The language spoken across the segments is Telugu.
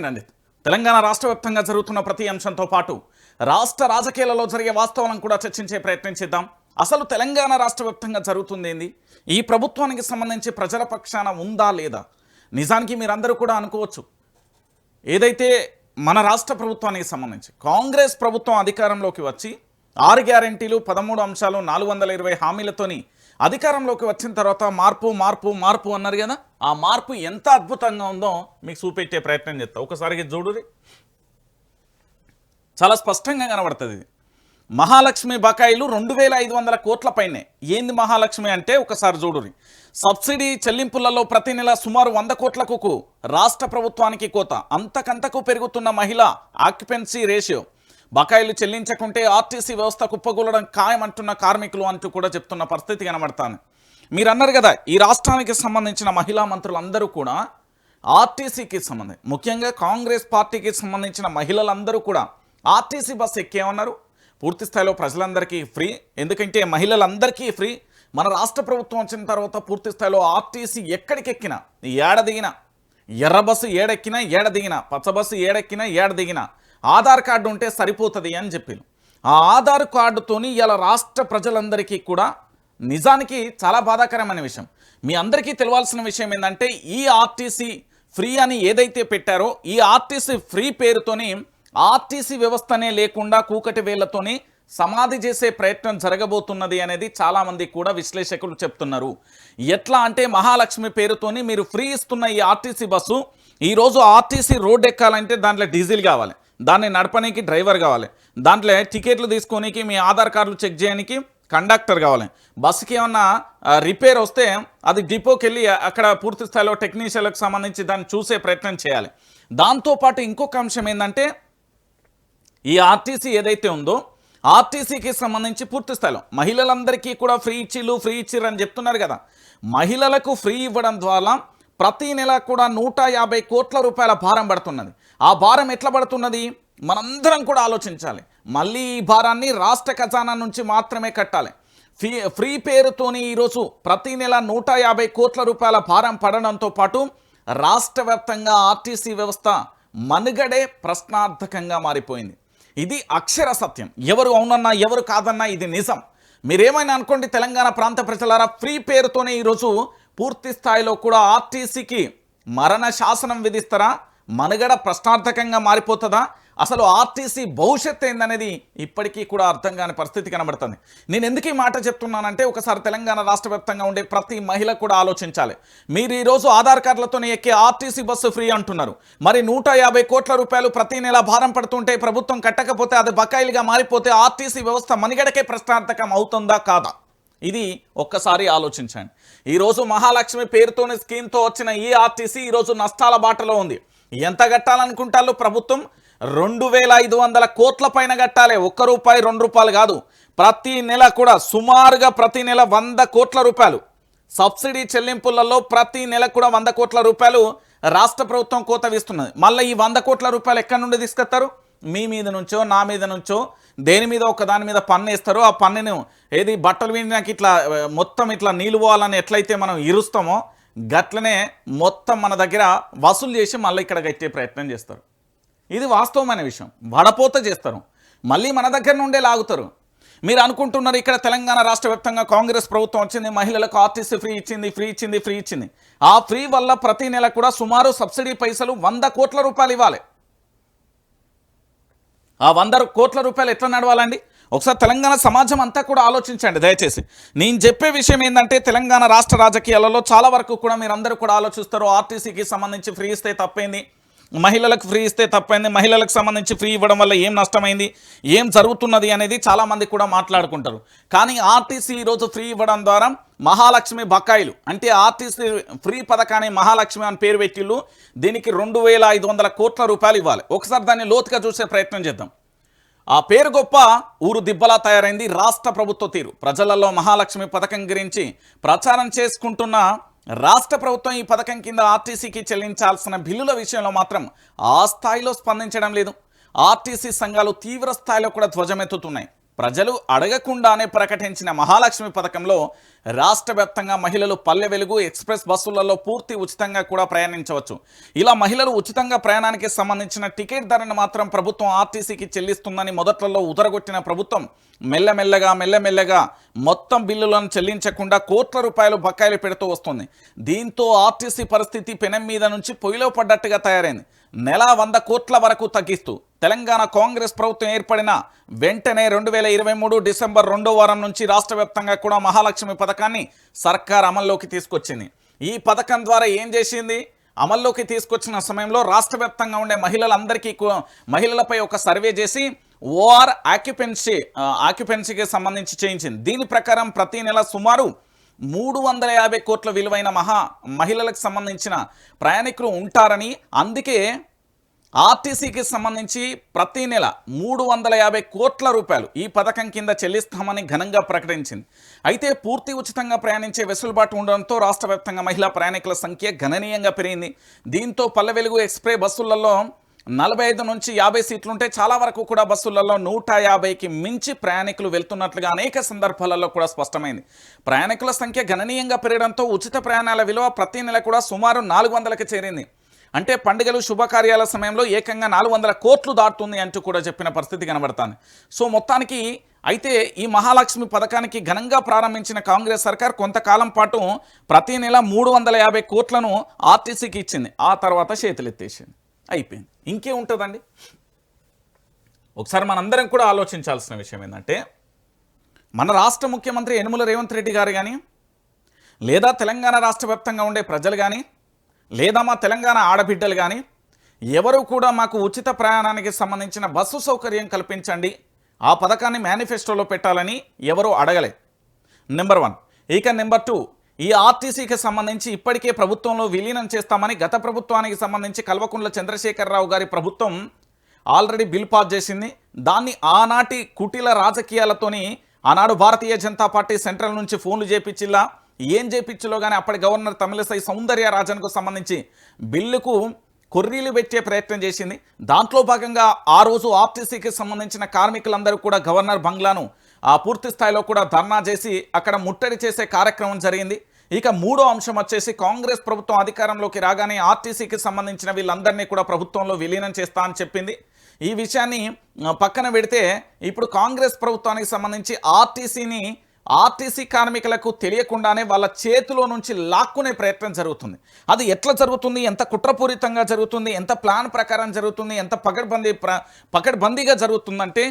నండి తెలంగాణ రాష్ట్ర వ్యాప్తంగా జరుగుతున్న ప్రతి అంశంతో పాటు రాష్ట్ర రాజకీయాలలో జరిగే వాస్తవాలను కూడా చర్చించే ప్రయత్నం చేద్దాం. అసలు తెలంగాణ రాష్ట్ర వ్యాప్తంగా జరుగుతుంది ఏంది, ఈ ప్రభుత్వానికి సంబంధించి ప్రజల పక్షాన ఉందా లేదా? నిజానికి మీరందరూ కూడా అనుకోవచ్చు, ఏదైతే మన రాష్ట్ర ప్రభుత్వానికి సంబంధించి కాంగ్రెస్ ప్రభుత్వం అధికారంలోకి వచ్చి 6 గ్యారెంటీలు 13 అంశాలు 420 హామీలతోని అధికారంలోకి వచ్చిన తర్వాత మార్పు మార్పు మార్పు అన్నారు కదా, ఆ మార్పు ఎంత అద్భుతంగా ఉందో మీకు చూపెట్టే ప్రయత్నం చేస్తా. ఒకసారి చూడురి, చాలా స్పష్టంగా కనబడుతుంది. ఇది మహాలక్ష్మి బకాయిలు 2500 కోట్ల పైనే. ఏంది మహాలక్ష్మి అంటే ఒకసారి చూడురి. సబ్సిడీ చెల్లింపులలో ప్రతి నెల సుమారు 100 కోట్లకు రాష్ట్ర ప్రభుత్వానికి కోత. అంతకంతకు పెరుగుతున్న మహిళా ఆక్యుపెన్సీ రేషియో. బకాయిలు చెల్లించకుంటే ఆర్టీసీ వ్యవస్థ కుప్పగూలడం ఖాయమంటున్న కార్మికులు అంటూ కూడా చెప్తున్న పరిస్థితి కనబడతాను. మీరు అన్నారు కదా, ఈ రాష్ట్రానికి సంబంధించిన మహిళా మంత్రులందరూ కూడా ఆర్టీసీకి సంబంధించి, ముఖ్యంగా కాంగ్రెస్ పార్టీకి సంబంధించిన మహిళలందరూ కూడా ఆర్టీసీ బస్సు ఎక్కేమన్నారు, పూర్తి స్థాయిలో ప్రజలందరికీ ఫ్రీ, ఎందుకంటే మహిళలందరికీ ఫ్రీ. మన రాష్ట్ర ప్రభుత్వం వచ్చిన తర్వాత పూర్తి స్థాయిలో ఆర్టీసీ ఎక్కడికెక్కినా ఏడ దిగినా, ఎర్ర బస్సు ఏడెక్కినా ఏడ దిగినా, పచ్చ బస్సు ఏడెక్కినా ఏడ దిగినా ఆధార్ కార్డు ఉంటే సరిపోతుంది అని చెప్పి, ఆ ఆధార్ కార్డుతోని ఇలా రాష్ట్ర ప్రజలందరికీ కూడా నిజానికి చాలా బాధాకరమైన విషయం. మీ అందరికీ తెలియాల్సిన విషయం ఏంటంటే, ఈ ఆర్టీసీ ఫ్రీ అని ఏదైతే పెట్టారో, ఈ ఆర్టీసీ ఫ్రీ పేరుతోని ఆర్టీసీ వ్యవస్థనే లేకుండా కూకటి వేళ్లతోని సమాధి చేసే ప్రయత్నం జరగబోతున్నది అనేది చాలామంది కూడా విశ్లేషకులు చెప్తున్నారు. ఎట్లా అంటే, మహాలక్ష్మి పేరుతోని మీరు ఫ్రీ ఇస్తున్న ఈ ఆర్టీసీ బస్సు, ఈరోజు ఆర్టీసీ రోడ్ ఎక్కాలంటే దాంట్లో డీజిల్ కావాలి, దాన్ని నడపడానికి డ్రైవర్ కావాలి, దాంట్లో టికెట్లు తీసుకోనికి మీ ఆధార్ కార్డులు చెక్ చేయడానికి కండక్టర్ కావాలి, బస్సుకి ఏమన్నా రిపేర్ వస్తే అది డిపోకి వెళ్ళి అక్కడ పూర్తి స్థాయిలో టెక్నీషియన్లకు సంబంధించి దాన్ని చూసే ప్రయత్నం చేయాలి. దాంతోపాటు ఇంకొక అంశం ఏంటంటే, ఈ ఆర్టీసీ ఏదైతే ఉందో, ఆర్టీసీకి సంబంధించి పూర్తి స్థాయిలో మహిళలందరికీ కూడా ఫ్రీ ఇచ్చిర్రు అని చెప్తున్నారు కదా. మహిళలకు ఫ్రీ ఇవ్వడం ద్వారా ప్రతి నెల కూడా 150 కోట్ల రూపాయల భారం పడుతున్నది. ఆ భారం ఎట్లా పడుతున్నది మనందరం కూడా ఆలోచించాలి. మళ్ళీ ఈ భారాన్ని రాష్ట్ర ఖజానా నుంచి మాత్రమే కట్టాలి. ఫ్రీ పేరుతోని ఈరోజు ప్రతి నెల 150 కోట్ల రూపాయల భారం పడడంతో పాటు రాష్ట్ర వ్యాప్తంగా ఆర్టీసీ వ్యవస్థ మనుగడే ప్రశ్నార్థకంగా మారిపోయింది. ఇది అక్షర సత్యం. ఎవరు అవునన్నా ఎవరు కాదన్నా ఇది నిజం. మీరేమైనా అనుకోండి, తెలంగాణ ప్రాంత ప్రజలారా, ఫ్రీ పేరుతోనే ఈరోజు పూర్తి స్థాయిలో కూడా ఆర్టీసీకి మరణ శాసనం విధిస్తారా? మనుగడ ప్రశ్నార్థకంగా మారిపోతుందా? అసలు ఆర్టీసీ భవిష్యత్తు ఏందనేది ఇప్పటికీ కూడా అర్థం కాని పరిస్థితి కనబడుతుంది. నేను ఎందుకు ఈ మాట చెప్తున్నానంటే, ఒకసారి తెలంగాణ రాష్ట్ర వ్యాప్తంగా ఉండే ప్రతి మహిళ కూడా ఆలోచించాలి. మీరు ఈరోజు ఆధార్ కార్డులతోనే ఎక్కే ఆర్టీసీ బస్సు ఫ్రీ అంటున్నారు, మరి 150 కోట్ల రూపాయలు ప్రతి నెల భారం పడుతుంటే ప్రభుత్వం కట్టకపోతే అది బకాయిలుగా మారిపోతే ఆర్టీసీ వ్యవస్థ మనుగడకే ప్రశ్నార్థకం అవుతుందా కాదా? ఇది ఒక్కసారి ఆలోచించండి. ఈరోజు మహాలక్ష్మి పేరుతోనే స్కీమ్తో వచ్చిన ఈ ఆర్టీసీ ఈరోజు నష్టాల బాటలో ఉంది. ఎంత కట్టాలనుకుంటారు ప్రభుత్వం? 2500 కోట్ల పైన కట్టాలి. 1 రూపాయి 2 రూపాయలు కాదు, ప్రతి నెల కూడా సుమారుగా ప్రతి నెల 100 కోట్ల రూపాయలు సబ్సిడీ చెల్లింపులలో ప్రతి నెల కూడా 100 కోట్ల రూపాయలు రాష్ట్ర ప్రభుత్వం కోత వేస్తున్నది. మళ్ళీ ఈ 100 కోట్ల రూపాయలు ఎక్కడి నుండి తీసుకొస్తారు? మీ మీద నుంచో నా మీద నుంచో దేని మీద ఒక దాని మీద పన్ను వేస్తారు. ఆ పన్నును ఏది బట్టలు వినడానికి ఇట్లా మొత్తం ఇట్లా నీళ్ళు పోవాలని ఎట్లయితే మనం ఇరుస్తామో గట్లనే మొత్తం మన దగ్గర వసూలు చేసి మళ్ళీ ఇక్కడ కట్టే ప్రయత్నం చేస్తారు. ఇది వాస్తవమైన విషయం. వడపోత చేస్తారు, మళ్ళీ మన దగ్గర నుండే లాగుతారు. మీరు అనుకుంటున్నారు ఇక్కడ తెలంగాణ రాష్ట్ర వ్యాప్తంగా కాంగ్రెస్ ప్రభుత్వం వచ్చింది, మహిళలకు ఆర్టీసీ ఫ్రీ ఇచ్చింది. ఆ ఫ్రీ వల్ల ప్రతి నెల కూడా సుమారు సబ్సిడీ పైసలు 100 కోట్ల రూపాయలు ఇవ్వాలి. ఆ 100 కోట్ల రూపాయలు ఎట్లా నడవాలండి? ఒకసారి తెలంగాణ సమాజం అంతా కూడా ఆలోచించండి దయచేసి. నేను చెప్పే విషయం ఏంటంటే, తెలంగాణ రాష్ట్ర రాజకీయాలలో చాలా వరకు కూడా మీరందరూ కూడా ఆలోచిస్తారు, ఆర్టీసీకి సంబంధించి ఫ్రీ ఇస్తే తప్పైంది, మహిళలకు ఫ్రీ ఇస్తే తప్పైంది, మహిళలకు సంబంధించి ఫ్రీ ఇవ్వడం వల్ల ఏం నష్టమైంది, ఏం జరుగుతున్నది అనేది చాలామంది కూడా మాట్లాడుకుంటారు. కానీ ఆర్టీసీ ఈరోజు ఫ్రీ ఇవ్వడం ద్వారా మహాలక్ష్మి బకాయిలు, అంటే ఆర్టీసీ ఫ్రీ పథకాన్ని మహాలక్ష్మి అని పేరు పెట్టిళ్ళు, దీనికి 2500 కోట్ల రూపాయలు ఇవ్వాలి. ఒకసారి దాన్ని లోతుగా చూసే ప్రయత్నం చేద్దాం. ఆ పేరు గొప్ప, ఊరు దిబ్బలా తయారైంది రాష్ట్ర ప్రభుత్వ తీరు. ప్రజలలో మహాలక్ష్మి పథకం గురించి ప్రచారం చేసుకుంటున్న రాష్ట్ర ప్రభుత్వం ఈ పథకం కింద ఆర్టీసీకి చెల్లించాల్సిన బిల్లుల విషయంలో మాత్రం ఆ స్థాయిలో స్పందించడం లేదు. ఆర్టీసీ సంఘాలు తీవ్ర స్థాయిలో కూడా ధ్వజమెత్తుతున్నాయి. ప్రజలు అడగకుండానే ప్రకటించిన మహాలక్ష్మి పథకంలో రాష్ట్ర వ్యాప్తంగా మహిళలు పల్లె వెలుగు ఎక్స్ప్రెస్ బస్సులలో పూర్తి ఉచితంగా కూడా ప్రయాణించవచ్చు. ఇలా మహిళలు ఉచితంగా ప్రయాణానికి సంబంధించిన టికెట్ ధరను మాత్రం ప్రభుత్వం ఆర్టీసీకి చెల్లిస్తుందని మొదట్లలో ఉదరగొట్టిన ప్రభుత్వం మెల్లమెల్లగా మొత్తం బిల్లులను చెల్లించకుండా కోట్ల రూపాయలు బకాయిలు పెడుతూ వస్తుంది. దీంతో ఆర్టీసీ పరిస్థితి పెనం మీద నుంచి పొయ్యిలో పడ్డట్టుగా తయారైంది. నెల 100 కోట్ల వరకు తగ్గిస్తూ తెలంగాణ కాంగ్రెస్ ప్రభుత్వం ఏర్పడిన వెంటనే 2023 డిసెంబర్ 2వ వారం నుంచి రాష్ట్ర వ్యాప్తంగా కూడా మహాలక్ష్మి పథకాన్ని సర్కార్ అమల్లోకి తీసుకొచ్చింది. ఈ పథకం ద్వారా ఏం చేసింది? అమల్లోకి తీసుకొచ్చిన సమయంలో రాష్ట్ర వ్యాప్తంగా ఉండే మహిళలపై ఒక సర్వే చేసి ఓఆర్ ఆక్యుపెన్సీకి సంబంధించి చేయించింది. దీని ప్రకారం ప్రతి నెల సుమారు 350 కోట్ల విలువైన మహిళలకు సంబంధించిన ప్రయాణికులు ఉంటారని, అందుకే ఆర్టీసీకి సంబంధించి ప్రతి నెల 350 కోట్ల రూపాయలు ఈ పథకం కింద చెల్లిస్తామని ఘనంగా ప్రకటించింది. అయితే పూర్తి ఉచితంగా ప్రయాణించే వెసులుబాటు ఉండడంతో రాష్ట్ర వ్యాప్తంగా మహిళా ప్రయాణికుల సంఖ్య గణనీయంగా పెరిగింది. దీంతో పల్లె వెలుగు ఎక్స్ప్రెస్ బస్సులలో 45 నుంచి 50 సీట్లుంటే చాలా వరకు కూడా బస్సులలో 150కి మించి ప్రయాణికులు వెళ్తున్నట్లుగా అనేక సందర్భాలలో కూడా స్పష్టమైంది. ప్రయాణికుల సంఖ్య గణనీయంగా పెరగడంతో ఉచిత ప్రయాణాల విలువ ప్రతి నెల కూడా సుమారు 400కి చేరింది. అంటే పండుగలు శుభకార్యాల సమయంలో ఏకంగా 400 కోట్లు దాటుతుంది అంటూ కూడా చెప్పిన పరిస్థితి కనబడుతుంది. సో మొత్తానికి అయితే ఈ మహాలక్ష్మి పథకానికి ఘనంగా ప్రారంభించిన కాంగ్రెస్ సర్కార్ కొంతకాలం పాటు ప్రతి నెల 350 కోట్లను ఆర్టీసీకి ఇచ్చింది. ఆ తర్వాత చేతులెత్తేసింది. అయిపోయింది. ఇంకే ఉంటుందండి. ఒకసారి మనందరం కూడా ఆలోచించాల్సిన విషయం ఏంటంటే, మన రాష్ట్ర ముఖ్యమంత్రి యనుమల రేవంత్ రెడ్డి గారు కానీ, లేదా తెలంగాణ రాష్ట్ర వ్యాప్తంగా ఉండే ప్రజలు కానీ, లేదా మా తెలంగాణ ఆడబిడ్డలు కానీ ఎవరు కూడా మాకు ఉచిత ప్రయాణానికి సంబంధించిన బస్సు సౌకర్యం కల్పించండి, ఆ పథకాన్ని మేనిఫెస్టోలో పెట్టాలని ఎవరూ అడగలే. నెంబర్ 1. ఇక నెంబర్ 2, ఈ ఆర్టీసీకి సంబంధించి ఇప్పటికే ప్రభుత్వంలో విలీనం చేస్తామని గత ప్రభుత్వానికి సంబంధించి కల్వకుంట్ల చంద్రశేఖరరావు గారి ప్రభుత్వం ఆల్రెడీ బిల్ పాస్ చేసింది. దాన్ని ఆనాటి కుటిల రాజకీయాలతోని ఆనాడు భారతీయ జనతా పార్టీ సెంట్రల్ నుంచి ఫోన్లు చేపించిల్లా, ఏం చేపించలో కానీ అప్పటి గవర్నర్ తమిళసై సౌందర్యరాజన్కు సంబంధించి బిల్లుకు కొర్రీలు పెట్టే ప్రయత్నం చేసింది. దాంట్లో భాగంగా ఆ రోజు ఆర్టీసీకి సంబంధించిన కార్మికులందరూ కూడా గవర్నర్ బంగ్లాను పూర్తి స్థాయిలో కూడా ధర్నా చేసి అక్కడ ముట్టడి చేసే కార్యక్రమం జరిగింది. ఇక 3వ అంశం వచ్చేసి కాంగ్రెస్ ప్రభుత్వం అధికారంలోకి రాగానే ఆర్టీసీకి సంబంధించిన వీళ్ళందరినీ కూడా ప్రభుత్వంలో విలీనం చేస్తా అని చెప్పింది. ఈ విషయాన్ని పక్కన పెడితే ఇప్పుడు కాంగ్రెస్ ప్రభుత్వానికి సంబంధించి ఆర్టీసీ కార్మికులకు తెలియకుండానే వాళ్ళ చేతిలో నుంచి లాక్కునే ప్రయత్నం జరుగుతుంది. అది ఎట్లా జరుగుతుంది, ఎంత కుట్రపూరితంగా జరుగుతుంది, ఎంత ప్లాన్ ప్రకారం జరుగుతుంది, ఎంత పకడ్బందీగా జరుగుతుందంటే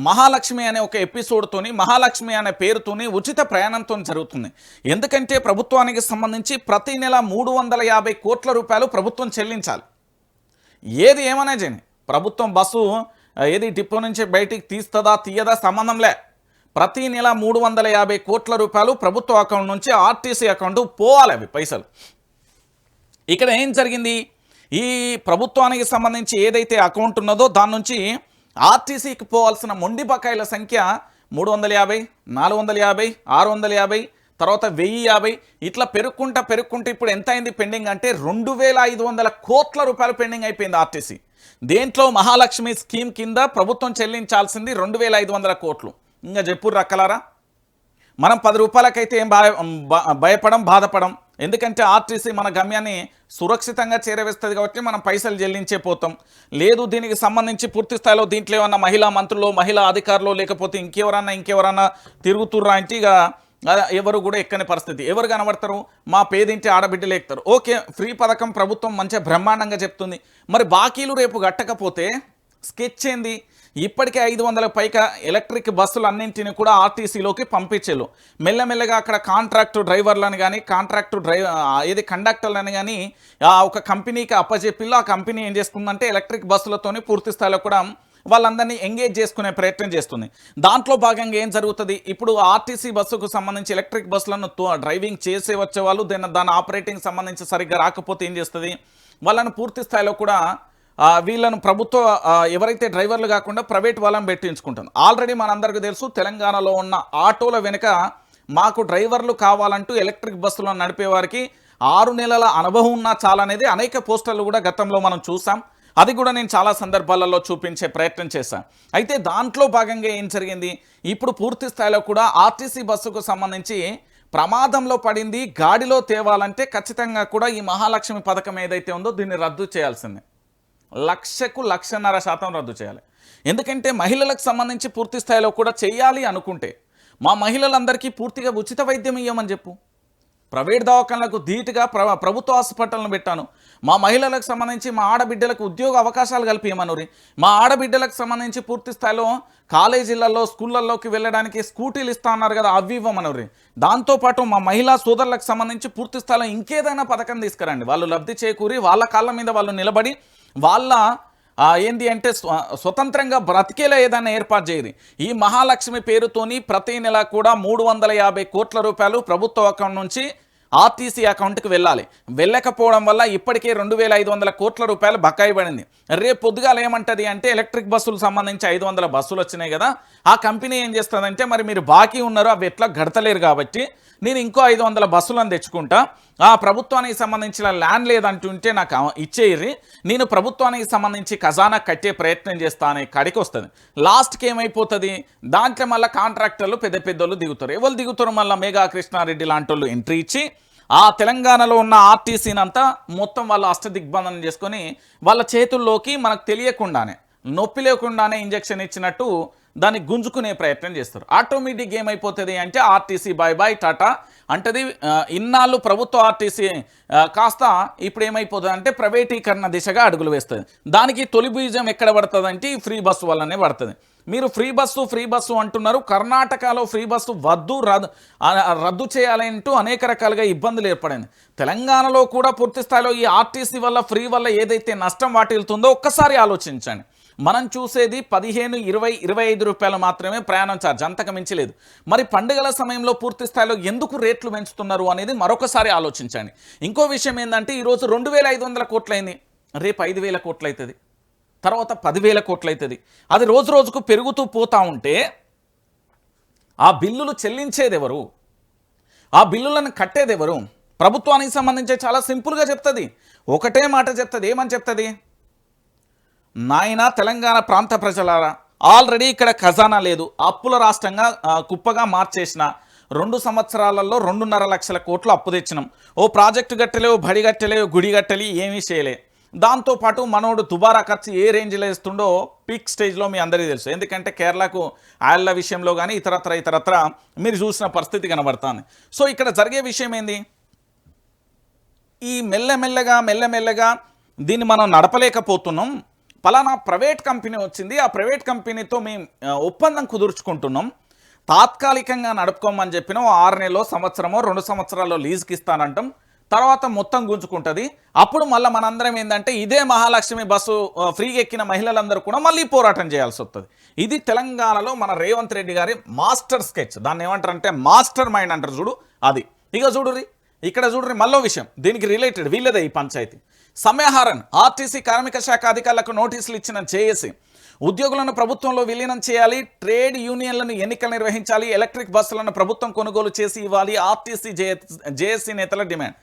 మహాలక్ష్మి అనే ఒక ఎపిసోడ్తోని, మహాలక్ష్మి అనే పేరుతోని ఉచిత ప్రయాణంతో జరుగుతుంది. ఎందుకంటే ప్రభుత్వానికి సంబంధించి ప్రతి నెల 350 కోట్ల రూపాయలు ప్రభుత్వం చెల్లించాలి. ఏది ఏమన్నా చేయని ప్రభుత్వం బస్సు ఏది డిపో నుంచి బయటికి తీయదా సంబంధంలే. ప్రతి నెల 350 కోట్ల రూపాయలు ప్రభుత్వ అకౌంట్ నుంచి ఆర్టీసీ అకౌంట్ పోవాలి అవి పైసలు. ఇక్కడ ఏం జరిగింది, ఈ ప్రభుత్వానికి సంబంధించి ఏదైతే అకౌంట్ ఉన్నదో దాని నుంచి ఆర్టీసీకి పోవాల్సిన మొండి బకాయిల సంఖ్య 350, 450, 650, తర్వాత 1050 ఇట్లా పెరుక్కుంటా ఇప్పుడు ఎంత అయింది పెండింగ్ అంటే 2500 కోట్ల రూపాయలు పెండింగ్ అయిపోయింది ఆర్టీసీ. దేంట్లో మహాలక్ష్మి స్కీమ్ కింద ప్రభుత్వం చెల్లించాల్సింది 2500 కోట్లు. ఇంకా చెప్పురు రక్కలారా, మనం 10 రూపాయలకైతే ఏం బాధపడం. ఎందుకంటే ఆర్టీసీ మన గమ్యాన్ని సురక్షితంగా చేరవేస్తుంది కాబట్టి మనం పైసలు చెల్లించే పోతాం. లేదు దీనికి సంబంధించి పూర్తి స్థాయిలో దీంట్లో ఏమన్నా మహిళా మంత్రులు, మహిళా అధికారులు, లేకపోతే ఇంకెవరన్నా తిరుగుతుర్రా అంటే ఇక ఎవరు కూడా ఎక్కని పరిస్థితి. ఎవరు కనబడతారు, మా పేదింటి ఆడబిడ్డలు ఎక్కుతారు. ఓకే, ఫ్రీ పథకం ప్రభుత్వం మంచిగా బ్రహ్మాండంగా చెప్తుంది. మరి బాకీలు రేపు కట్టకపోతే స్కెచ్ ఏంది? ఇప్పటికే 500 పైగా ఎలక్ట్రిక్ బస్సులు అన్నింటినీ కూడా ఆర్టీసీలోకి పంపించేలు. మెల్లమెల్లగా అక్కడ కాంట్రాక్టు డ్రైవర్లను కానీ కండక్టర్లను కానీ ఒక కంపెనీకి అప్పచెప్పిల్లో ఆ కంపెనీ ఏం చేస్తుందంటే ఎలక్ట్రిక్ బస్సులతోని పూర్తి స్థాయిలో కూడా వాళ్ళందరినీ ఎంగేజ్ చేసుకునే ప్రయత్నం చేస్తుంది. దాంట్లో భాగంగా ఏం జరుగుతుంది, ఇప్పుడు ఆర్టీసీ బస్సుకు సంబంధించి ఎలక్ట్రిక్ బస్సులను డ్రైవింగ్ చేసే వచ్చే వాళ్ళు దాని ఆపరేటింగ్ సంబంధించి సరిగ్గా రాకపోతే ఏం చేస్తుంది, వాళ్ళను పూర్తి స్థాయిలో కూడా వీళ్ళను ప్రభుత్వ ఎవరైతే డ్రైవర్లు కాకుండా ప్రైవేట్ వాళ్ళని పెట్టించుకుంటుంది. ఆల్రెడీ మనందరికీ తెలుసు, తెలంగాణలో ఉన్న ఆటోల వెనుక మాకు డ్రైవర్లు కావాలంటూ ఎలక్ట్రిక్ బస్సులను నడిపే వారికి 6 నెలల అనుభవం ఉన్నా చాలనేది అనేక పోస్టర్లు కూడా గతంలో మనం చూసాం. అది కూడా నేను చాలా సందర్భాలలో చూపించే ప్రయత్నం చేశాను. అయితే దాంట్లో భాగంగా ఏం జరిగింది, ఇప్పుడు పూర్తి స్థాయిలో కూడా ఆర్టీసీ బస్సుకు సంబంధించి ప్రమాదంలో పడింది, గాడిలో తేవాలంటే ఖచ్చితంగా కూడా ఈ మహాలక్ష్మి పథకం ఏదైతే ఉందో దీన్ని రద్దు చేయాల్సిందే. 1,00,000% రద్దు చేయాలి. ఎందుకంటే మహిళలకు సంబంధించి పూర్తి స్థాయిలో కూడా చేయాలి అనుకుంటే మా మహిళలందరికీ పూర్తిగా ఉచిత వైద్యం ఇవ్వమని చెప్పు. ప్రైవేట్ దవాఖానలకు ధీటుగా ప్రభుత్వ హాస్పిటల్ను పెట్టాను. మా మహిళలకు సంబంధించి మా ఆడబిడ్డలకు ఉద్యోగ అవకాశాలు కల్పించమనురి. మా ఆడబిడ్డలకు సంబంధించి పూర్తి స్థాయిలో కాలేజీలలో స్కూళ్ళల్లోకి వెళ్ళడానికి స్కూటీలు ఇస్తా అన్నారు కదా, అవి ఇవ్వమనురి. దాంతోపాటు మా మహిళా సోదరులకు సంబంధించి పూర్తి స్థాయిలో ఇంకేదైనా పథకం తీసుకురండి. వాళ్ళు లబ్ధి చేకూరి వాళ్ళ కాళ్ళ మీద వాళ్ళు నిలబడి వాళ్ళ ఏంది అంటే స్వతంత్రంగా బ్రతికేలా ఏదైనా ఏర్పాటు చేయరు. ఈ మహాలక్ష్మి పేరుతోని ప్రతి నెల కూడా 350 కోట్ల రూపాయలు ప్రభుత్వ అకౌంట్ నుంచి ఆర్టీసీ అకౌంట్కి వెళ్ళాలి. వెళ్ళకపోవడం వల్ల ఇప్పటికే 2,500 కోట్ల రూపాయలు బకాయి పడింది. రేపు పొద్దుగాల ఏమంటుంది అంటే ఎలక్ట్రిక్ బస్సులు సంబంధించి 500 బస్సులు వచ్చినాయి కదా, ఆ కంపెనీ ఏం చేస్తుందంటే మరి మీరు బాకీ ఉన్నారు అవి ఎట్లా గడతలేరు కాబట్టి నేను ఇంకో 500 బస్సులను తెచ్చుకుంటా, ఆ ప్రభుత్వానికి సంబంధించిన ల్యాండ్ లేదంటుంటే నాకు ఇచ్చేయరి, నేను ప్రభుత్వానికి సంబంధించి ఖజానా కట్టే ప్రయత్నం చేస్తా అనే కాడికి వస్తుంది. లాస్ట్కి ఏమైపోతుంది, దాంట్లో మళ్ళీ కాంట్రాక్టర్లు పెద్ద పెద్దోళ్ళు దిగుతారు. ఎవరు దిగుతారు, మళ్ళీ మేఘా కృష్ణారెడ్డి లాంటి వాళ్ళు ఎంట్రీ ఇచ్చి ఆ తెలంగాణలో ఉన్న ఆర్టీసీని అంతా మొత్తం వాళ్ళు అష్టదిగ్బంధనం చేసుకొని వాళ్ళ చేతుల్లోకి మనకు తెలియకుండానే నొప్పి లేకుండానే ఇంజెక్షన్ ఇచ్చినట్టు దాన్ని గుంజుకునే ప్రయత్నం చేస్తారు. ఆటోమేటిక్ ఏమైపోతుంది అంటే ఆర్టీసీ బాయ్ బాయ్ టాటా అంటది. ఇన్నాళ్ళు ప్రభుత్వ ఆర్టీసీ కాస్త ఇప్పుడు ఏమైపోతుంది అంటే ప్రైవేటీకరణ దిశగా అడుగులు వేస్తుంది. దానికి తొలి బీజం ఎక్కడ పడుతుంది అంటే ఈ ఫ్రీ బస్సు వల్లనే పడుతుంది. మీరు ఫ్రీ బస్సు అంటున్నారు, కర్ణాటకలో ఫ్రీ బస్సు రద్దు చేయాలంటూ అనేక రకాలుగా ఇబ్బందులు ఏర్పడింది. తెలంగాణలో కూడా పూర్తి స్థాయిలో ఈ ఆర్టీసీ వల్ల ఫ్రీ వల్ల ఏదైతే నష్టం వాటిల్తుందో ఒక్కసారి ఆలోచించండి. మనం చూసేది 15, 20, 25 రూపాయలు మాత్రమే ప్రయాణం ఛార్జ్, అంతకు మించి లేదు. మరి పండుగల సమయంలో పూర్తి స్థాయిలో ఎందుకు రేట్లు పెంచుతున్నారు అనేది మరొకసారి ఆలోచించండి. ఇంకో విషయం ఏంటంటే ఈరోజు 2,500 కోట్లయింది, రేపు 5,000 కోట్లు అవుతుంది, తర్వాత 10,000 కోట్లు అవుతుంది. అది రోజు రోజుకు పెరుగుతూ పోతూ ఉంటే ఆ బిల్లులు చెల్లించేది ఎవరు, ఆ బిల్లులను కట్టేది ఎవరు? ప్రభుత్వానికి సంబంధించి చాలా సింపుల్గా చెప్తుంది, ఒకటే మాట చెప్తుంది. ఏమని చెప్తుంది, నాయన తెలంగాణ ప్రాంత ప్రజలారా, ఆల్రెడీ ఇక్కడ ఖజానా లేదు, అప్పుల రాష్ట్రంగా కుప్పగా మార్చేసిన 2 సంవత్సరాలలో 2.5 లక్షల కోట్లు అప్పు తెచ్చినాం. ఓ ప్రాజెక్టు కట్టలేవు, బడి కట్టలేవు, గుడి కట్టలి, ఏమీ చేయలే. దాంతోపాటు మనోడు దుబారా ఖర్చు ఏ రేంజ్లో ఇస్తుండో పీక్ స్టేజ్లో మీ అందరికీ తెలుసు. ఎందుకంటే కేరళకు ఆయిల్ల విషయంలో కానీ ఇతరత్ర మీరు చూసిన పరిస్థితి కనబడుతుంది. సో ఇక్కడ జరిగే విషయం ఏంది, ఈ మెల్లమెల్లగా దీన్ని మనం నడపలేకపోతున్నాం. పలానా ప్రైవేట్ కంపెనీ వచ్చింది, ఆ ప్రైవేట్ కంపెనీతో మేము ఒప్పందం కుదుర్చుకుంటున్నాం, తాత్కాలికంగా నడుపుకోమని చెప్పిన 6 నెలలో సంవత్సరమో 2 సంవత్సరాల్లో లీజుకి ఇస్తానంటాం, తర్వాత మొత్తం గుంజుకుంటుంది. అప్పుడు మళ్ళీ మనందరం ఏంటంటే ఇదే మహాలక్ష్మి బస్సు ఫ్రీగా ఎక్కిన మహిళలందరూ కూడా మళ్ళీ పోరాటం చేయాల్సి వస్తుంది. ఇది తెలంగాణలో మన రేవంత్ రెడ్డి గారి మాస్టర్ స్కెచ్, దాన్ని ఏమంటారంటే మాస్టర్ మైండ్ అంటారు చూడు, అది. ఇక చూడుర్రి, ఇక్కడ చూడుర్రి మళ్ళీ విషయం దీనికి రిలేటెడ్, వీళ్ళదే ఈ పంచాయతీ. సమ్మెహారన్ ఆర్టీసీ కార్మిక శాఖ అధికారులకు నోటీసులు ఇచ్చిన జేఏసీ, ఉద్యోగులను ప్రభుత్వంలో విలీనం చేయాలి, ట్రేడ్ యూనియన్లను ఎన్నికలు నిర్వహించాలి, ఎలక్ట్రిక్ బస్సులను ప్రభుత్వం కొనుగోలు చేసి ఇవ్వాలి, ఆర్టీసీ జేఏసీ నేతల డిమాండ్.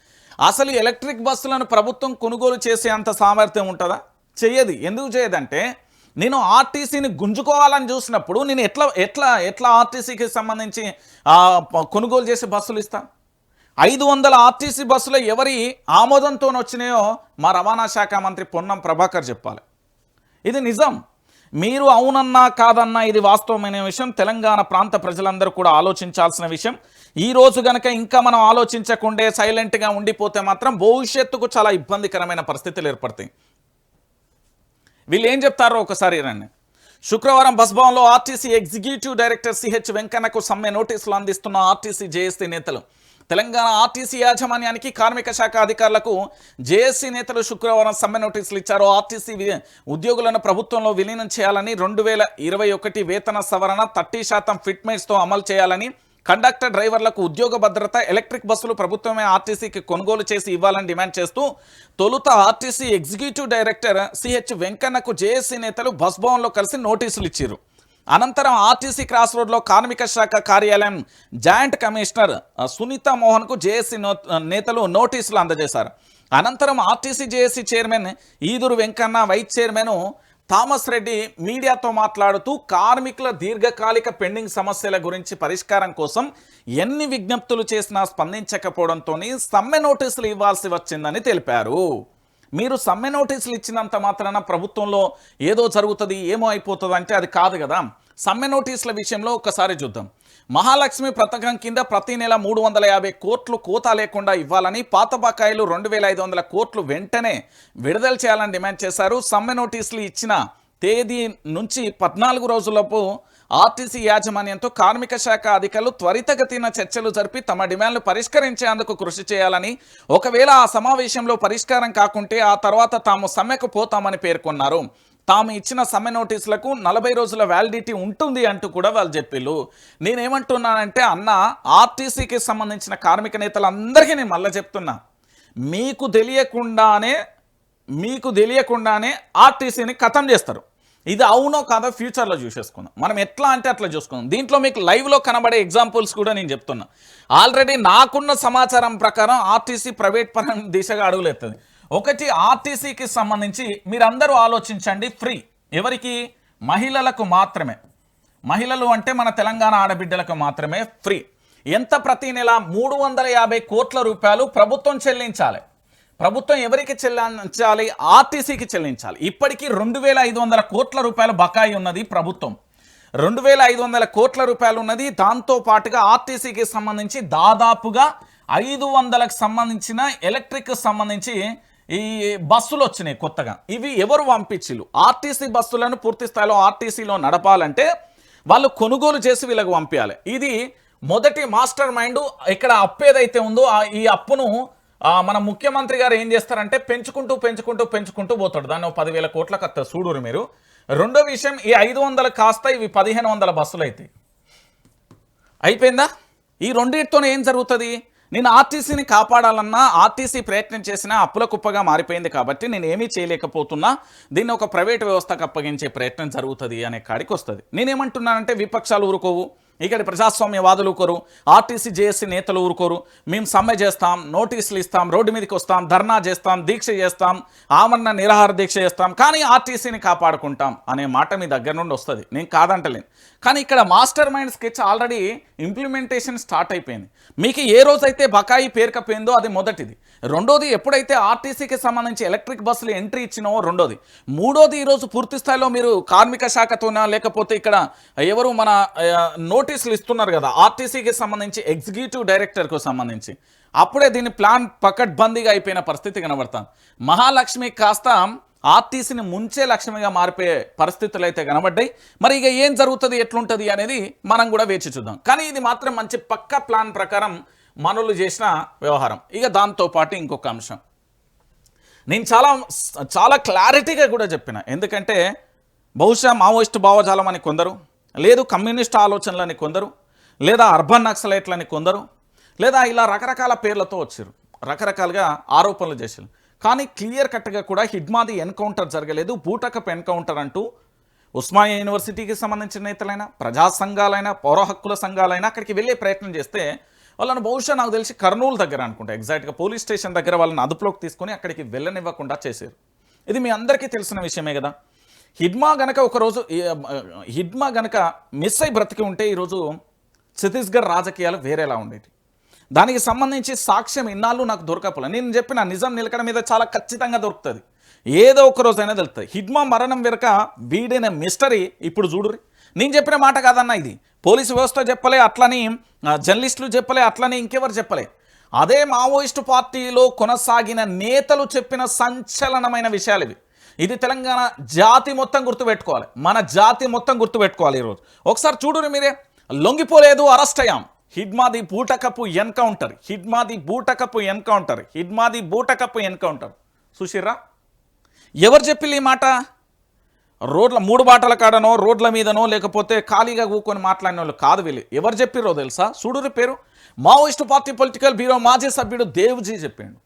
అసలు ఎలక్ట్రిక్ బస్సులను ప్రభుత్వం కొనుగోలు చేసే అంత సామర్థ్యం ఉంటుందా? చెయ్యదు. ఎందుకు చేయదంటే నేను ఆర్టీసీని గుంజుకోవాలని చూసినప్పుడు నేను ఎట్లా ఆర్టీసీకి సంబంధించి కొనుగోలు చేసే బస్సులు ఇస్తా? 500 ఆర్టీసీ బస్సులు ఎవరి ఆమోదంతో వచ్చినాయో మా రవాణా శాఖ మంత్రి పొన్నం ప్రభాకర్ చెప్పాలి. ఇది నిజం. మీరు అవునన్నా కాదన్నా ఇది వాస్తవమైన విషయం. తెలంగాణ ప్రాంత ప్రజలందరూ కూడా ఆలోచించాల్సిన విషయం. ఈ రోజు గనక ఇంకా మనం ఆలోచించకుండే సైలెంట్గా ఉండిపోతే మాత్రం భవిష్యత్తుకు చాలా ఇబ్బందికరమైన పరిస్థితులు ఏర్పడతాయి. వీళ్ళు ఏం చెప్తారో ఒకసారి రండి. శుక్రవారం బస్భవన్లో ఆర్టీసీ ఎగ్జిక్యూటివ్ డైరెక్టర్ సిహెచ్ వెంకన్నకు సమ్మె నోటీసులు అందిస్తున్న ఆర్టీసీ జేఏసీ నేతలు. తెలంగాణ ఆర్టీసీ యాజమాన్యానికి కార్మిక శాఖ అధికారులకు జేఏసీ నేతలు శుక్రవారం సమ్మె నోటీసులు ఇచ్చారు. ఆర్టీసీ ఉద్యోగులను ప్రభుత్వంలో విలీనం చేయాలని, 2021 వేతన సవరణ 30% ఫిట్మెంట్స్తో అమలు చేయాలని, కండక్టర్ డ్రైవర్లకు ఉద్యోగ భద్రత, ఎలక్ట్రిక్ బస్సులు ప్రభుత్వమే ఆర్టీసీకి కొనుగోలు చేసి ఇవ్వాలని డిమాండ్ చేస్తూ తొలుత ఆర్టీసీ ఎగ్జిక్యూటివ్ డైరెక్టర్ సిహెచ్ వెంకన్నకు జేఏసీ నేతలు బస్ భవన్లో కలిసి నోటీసులు ఇచ్చారు. అనంతరం ఆర్టీసీ క్రాస్ రోడ్లో కార్మిక శాఖ కార్యాలయం జాయింట్ కమిషనర్ సునీత మోహన్కు జేఏసీ నేతలు నోటీసులు అందజేశారు. అనంతరం RTC JAC chairman Eduru Venkanna, vice chairman Thomas Reddy మీడియాతో మాట్లాడుతూ కార్మికుల దీర్ఘకాలిక పెండింగ్ సమస్యల గురించి పరిష్కారం కోసం ఎన్ని విజ్ఞప్తులు చేసినా స్పందించకపోవడంతో సమ్మె నోటీసులు ఇవ్వాల్సి వచ్చిందని తెలిపారు. మీరు సమ్మె నోటీసులు ఇచ్చినంత మాత్రాన ప్రభుత్వంలో ఏదో జరుగుతుంది, ఏమో అయిపోతుంది అంటే అది కాదు కదా. సమ్మె నోటీసుల విషయంలో ఒకసారి చూద్దాం. మహాలక్ష్మి పథకం కింద ప్రతి నెల 350 కోట్లు కోతా లేకుండా ఇవ్వాలని, పాత బకాయిలు 2500 కోట్లు వెంటనే విడుదల చేయాలని డిమాండ్ చేశారు. సమ్మె నోటీసులు ఇచ్చిన తేదీ నుంచి 14 రోజులపు ఆర్టీసీ యాజమాన్యంతో కార్మిక శాఖ అధికారులు త్వరితగతిన చర్చలు జరిపి తమ డిమాండ్లు పరిష్కరించేందుకు కృషి చేయాలని, ఒకవేళ ఆ సమావేశంలో పరిష్కారం కాకుంటే ఆ తర్వాత తాము సమ్మెకు పోతామని పేర్కొన్నారు. తాము ఇచ్చిన సమ్మె నోటీసులకు 40 రోజుల వ్యాలిడిటీ ఉంటుంది అంటూ కూడా వాళ్ళు చెప్పిళ్ళు. నేనేమంటున్నానంటే అన్న, ఆర్టీసీకి సంబంధించిన కార్మిక నేతలందరికీ నేను మళ్ళీ చెప్తున్నా, మీకు తెలియకుండానే ఆర్టీసీని ఖతం చేస్తారు. ఇది అవునో కాదో ఫ్యూచర్లో చూసేసుకుందాం. మనం ఎట్లా అంటే అట్లా చూసుకుందాం. దీంట్లో మీకు లైవ్లో కనబడే ఎగ్జాంపుల్స్ కూడా నేను చెప్తున్నా. ఆల్రెడీ నాకున్న సమాచారం ప్రకారం ఆర్టీసీ ప్రైవేట్ పరం దిశగా అడుగులేస్తుంది. ఒకటి, ఆర్టీసీకి సంబంధించి మీరందరూ ఆలోచించండి, ఫ్రీ ఎవరికి? మహిళలకు మాత్రమే. మహిళలు అంటే మన తెలంగాణ ఆడబిడ్డలకు మాత్రమే ఫ్రీ. ఎంత? ప్రతి నెల 350 కోట్ల రూపాయలు ప్రభుత్వం చెల్లించాలి. ప్రభుత్వం ఎవరికి చెల్లించాలి? ఆర్టీసీకి చెల్లించాలి. ఇప్పటికీ 2500 కోట్ల రూపాయలు బకాయి ఉన్నది ప్రభుత్వం. 2500 కోట్ల రూపాయలు ఉన్నది. దాంతో పాటుగా ఆర్టీసీకి సంబంధించి దాదాపుగా 500కు సంబంధించిన ఎలక్ట్రిక్ సంబంధించి ఈ బస్సులు వచ్చినాయి కొత్తగా. ఇవి ఎవరు పంపించిళ్ళు? ఆర్టీసీ బస్సులను పూర్తి స్థాయిలో ఆర్టీసీలో నడపాలంటే వాళ్ళు కొనుగోలు చేసి వీళ్ళకు పంపించాలి. ఇది మొదటి మాస్టర్ మైండ్. ఇక్కడ అప్పు ఏదైతే ఉందో ఈ అప్పును మన ముఖ్యమంత్రి గారు ఏం చేస్తారంటే పెంచుకుంటూ పోతాడు. దాన్ని 10,000 కోట్లకు వస్తారు చూడురు మీరు. రెండో విషయం, ఈ 500 కాస్త ఇవి 1500 బస్సులు అవుతాయి. అయిపోయిందా? ఈ రెండింటితోనే ఏం జరుగుతుంది? నేను ఆర్టీసీని కాపాడాలన్నా, ఆర్టీసీ ప్రయత్నం చేసినా అప్పుల కుప్పగా మారిపోయింది కాబట్టి నేను ఏమీ చేయలేకపోతున్నా, దీన్ని ఒక ప్రైవేట్ వ్యవస్థకు అప్పగించే ప్రయత్నం జరుగుతుంది అనే కాడికి వస్తుంది. నేనేమంటున్నానంటే విపక్షాలు ఊరుకోవు, ఇక్కడ ప్రజాస్వామ్యవాదులు ఊరుకోరు, ఆర్టీసీ జేఏసీ నేతలు ఊరుకోరు. మేము సమ్మె చేస్తాం, నోటీసులు ఇస్తాం, రోడ్డు మీదకి వస్తాం, ధర్నా చేస్తాం, దీక్ష చేస్తాం, ఆమరణ నిరాహార దీక్ష చేస్తాం, కానీ ఆర్టీసీని కాపాడుకుంటాం అనే మాట మీ దగ్గర నుండి వస్తుంది. నేను కాదంటలేను. కానీ ఇక్కడ master mind sketch already implementation start అయిపోయింది. మీకు ఏ రోజైతే బకాయి పేరుకపోయిందో అది మొదటిది. రెండోది, ఎప్పుడైతే ఆర్టీసీకి సంబంధించి ఎలక్ట్రిక్ బస్సులు ఎంట్రీ ఇచ్చినావో రెండోది. మూడోది, ఈరోజు పూర్తి స్థాయిలో మీరు కార్మిక శాఖతోనా లేకపోతే ఇక్కడ ఎవరు మన నోటీసులు ఇస్తున్నారు కదా ఆర్టీసీకి సంబంధించి ఎగ్జిక్యూటివ్ డైరెక్టర్కు సంబంధించి, అప్పుడే దీని ప్లాన్ పకడ్బందీగా అయిపోయిన పరిస్థితి కనబడతాం. మహాలక్ష్మి కాస్త ఆర్టీసీని ముంచే లక్ష్మిగా మారిపోయే పరిస్థితులు అయితే కనబడ్డాయి. మరి ఇక ఏం జరుగుతుంది, ఎట్లుంటుంది అనేది మనం కూడా వేచి చూద్దాం. కానీ ఇది మాత్రం మంచి పక్కా ప్లాన్ ప్రకారం మనోళ్ళు చేసిన వ్యవహారం. ఇక దాంతోపాటు ఇంకొక అంశం నేను చాలా క్లారిటీగా కూడా చెప్పిన. ఎందుకంటే బహుశా మావోయిస్టు భావజాలం అని కొందరు, లేదు కమ్యూనిస్ట్ ఆలోచనలని కొందరు, లేదా అర్బన్ నక్సలైట్లని కొందరు, లేదా ఇలా రకరకాల పేర్లతో వచ్చారు, రకరకాలుగా ఆరోపణలు చేశారు. కానీ క్లియర్ కట్గా కూడా హిడ్మాది ఎన్కౌంటర్ జరగలేదు, బూటకప్ ఎన్కౌంటర్ అంటూ ఉస్మానియా యూనివర్సిటీకి సంబంధించిన నేతలైనా, ప్రజా సంఘాలైనా, పౌర హక్కుల సంఘాలైనా అక్కడికి వెళ్ళే ప్రయత్నం చేస్తే వాళ్ళని బహుశా నాకు తెలిసి కర్నూలు దగ్గర అనుకుంటా ఎగ్జాక్ట్గా పోలీస్ స్టేషన్ దగ్గర వాళ్ళని అదుపులోకి తీసుకొని అక్కడికి వెళ్ళనివ్వకుండా చేశారు. ఇది మీ అందరికీ తెలిసిన విషయమే కదా. హిడ్మా గనక మిస్ అయి బ్రతికి ఉంటే ఈరోజు ఛత్తీస్గఢ్ రాజకీయాలు వేరేలా ఉండేవి. దానికి సంబంధించి సాక్ష్యం ఇన్నాళ్ళు నాకు దొరకపోలే. నేను చెప్పిన నిజం నిలకడ మీద చాలా ఖచ్చితంగా దొరుకుతుంది, ఏదో ఒక రోజైనా తెలుస్తుంది. హిడ్మా మరణం వెనుక వీడిన మిస్టరీ ఇప్పుడు చూడురి. నేను చెప్పిన మాట కాదన్నా, ఇది పోలీసు వ్యవస్థ చెప్పలే, అట్లని జర్నలిస్టులు చెప్పలే, అట్లని ఇంకెవరు చెప్పలే. అదే మావోయిస్టు పార్టీలో కొనసాగిన నేతలు చెప్పిన సంచలనమైన విషయాలు ఇవి. ఇది తెలంగాణ జాతి మొత్తం గుర్తుపెట్టుకోవాలి, మన జాతి మొత్తం గుర్తుపెట్టుకోవాలి. ఈరోజు ఒకసారి చూడురి మీరే. లొంగిపోలేదు, అరెస్ట్ అయ్యాం. హిడ్మాది బూటకపు ఎన్కౌంటర్ చూసిర్రా? ఎవరు చెప్పిల్లు ఈ మాట? రోడ్ల 3 బాటల కాడనో రోడ్ల మీదనో లేకపోతే ఖాళీగా కూకొని మాట్లాడిన వాళ్ళు కాదు వీళ్ళు. ఎవరు చెప్పిర్రో తెలుసా? చూడురి పేరు, మావోయిస్టు పార్టీ పొలిటికల్ బ్యూరో మాజీ సభ్యుడు దేవ్జీ చెప్పిండు.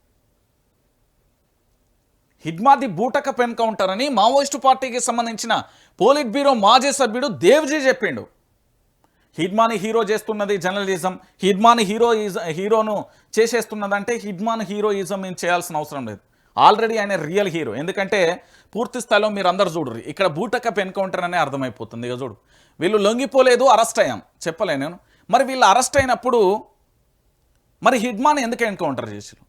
హిడ్మాది బూటకపు ఎన్కౌంటర్ అని మావోయిస్టు పార్టీకి సంబంధించిన పోలిట్ బ్యూరో మాజీ సభ్యుడు దేవ్జీ చెప్పిండు. హిడ్మాని హీరో చేస్తున్నది జర్నలిజం, హిడ్మాని హీరోను చేసేస్తున్నదంటే హిడ్మాన్ హీరోయిజం ఏం చేయాల్సిన అవసరం లేదు. ఆల్రెడీ ఆయన రియల్ హీరో. ఎందుకంటే పూర్తి స్థాయిలో మీరు అందరు చూడరు, ఇక్కడ బూటకప్ ఎన్కౌంటర్ అనే అర్థమైపోతుంది. ఇక చూడు, వీళ్ళు లొంగిపోలేదు, అరెస్ట్ అయ్యాం చెప్పలే నేను. మరి వీళ్ళు అరెస్ట్ అయినప్పుడు మరి హిడ్మాన్ ఎందుకు ఎన్కౌంటర్ చేసారు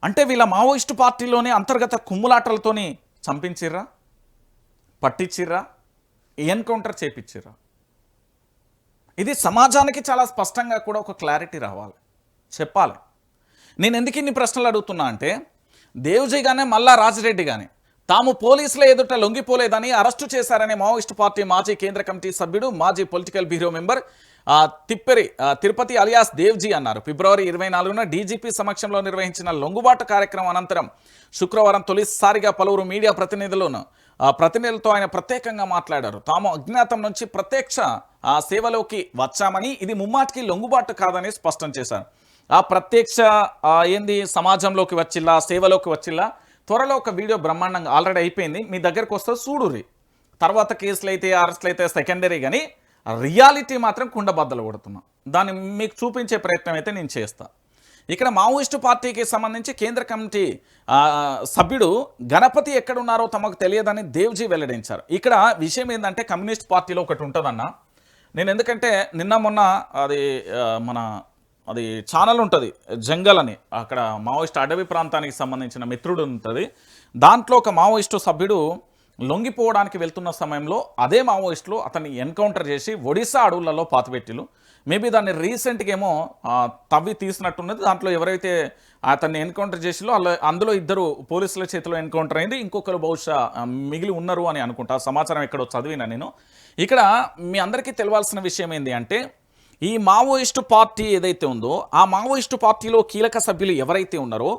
అంటే వీళ్ళ మావోయిస్టు పార్టీలోనే అంతర్గత కుమ్ములాటలతోని చంపించిర్రా, పట్టించిర్రా, ఎన్కౌంటర్ చేపించిర్రా? ఇది సమాజానికి చాలా స్పష్టంగా కూడా ఒక క్లారిటీ రావాలి, చెప్పాలి. నేను ఎందుకు ఇన్ని ప్రశ్నలు అడుగుతున్నా అంటే దేవ్జీ కానీ మల్లా రాజిరెడ్డి కానీ తాము పోలీసుల ఎదుట లొంగిపోలేదని అరెస్టు చేశారనే మావోయిస్టు పార్టీ మాజీ కేంద్ర కమిటీ సభ్యుడు, మాజీ political bureau member Tirupati alias Devji అన్నారు. ఫిబ్రవరి 24న డీజీపీ సమక్షంలో నిర్వహించిన లొంగుబాటు కార్యక్రమం అనంతరం శుక్రవారం తొలిసారిగా పలువురు మీడియా ప్రతినిధులతో ఆయన ప్రత్యేకంగా మాట్లాడారు. తాము అజ్ఞాతం నుంచి ప్రత్యక్ష సేవలోకి వచ్చామని, ఇది ముమ్మాటికి లొంగుబాటు కాదని స్పష్టం చేశారు. ఆ ప్రత్యక్ష సమాజంలోకి వచ్చిల్లా, సేవలోకి వచ్చిల్లా, త్వరలో ఒక వీడియో బ్రహ్మాండంగా ఆల్రెడీ అయిపోయింది, మీ దగ్గరకు వస్తే చూడుర్రి. తర్వాత కేసులు అయితే అరెస్టులు అయితే సెకండరీ, కానీ రియాలిటీ మాత్రం కుండబద్దలు కొడుతున్నాం. దాన్ని మీకు చూపించే ప్రయత్నం అయితే నేను చేస్తా. ఇక్కడ మావోయిస్టు పార్టీకి సంబంధించి కేంద్ర కమిటీ సభ్యుడు గణపతి ఎక్కడున్నారో తమకు తెలియదని దేవ్జీ వెల్లడించారు. ఇక్కడ విషయం ఏంటంటే కమ్యూనిస్ట్ పార్టీలో ఒకటి ఉంటుందన్న, నేను ఎందుకంటే నిన్న మొన్న అది ఛానల్ ఉంటుంది జంగల్ అని, అక్కడ మావోయిస్టు అడవి ప్రాంతానికి సంబంధించిన మిత్రుడు ఉంటుంది. దాంట్లో ఒక మావోయిస్టు సభ్యుడు లొంగిపోవడానికి వెళ్తున్న సమయంలో అదే మావోయిస్టులు అతన్ని ఎన్కౌంటర్ చేసి ఒడిశా అడవులలో పాతిపెట్టిలు. మేబీ దాన్ని రీసెంట్గా ఏమో తవ్వి తీసినట్టున్నది. దాంట్లో ఎవరైతే అతన్ని ఎన్కౌంటర్ చేసిలో అందులో ఇద్దరు పోలీసుల చేతిలో ఎన్కౌంటర్ అయింది, ఇంకొకరు బహుశా మిగిలి ఉన్నారు అని అనుకుంటా. సమాచారం ఎక్కడో చదివినా నేను. ఇక్కడ మీ అందరికీ తెలియాల్సిన విషయం ఏంటి అంటే ఈ మావోయిస్టు పార్టీ ఏదైతే ఉందో ఆ మావోయిస్టు పార్టీలో కీలక సభ్యులు ఎవరైతే ఉన్నారో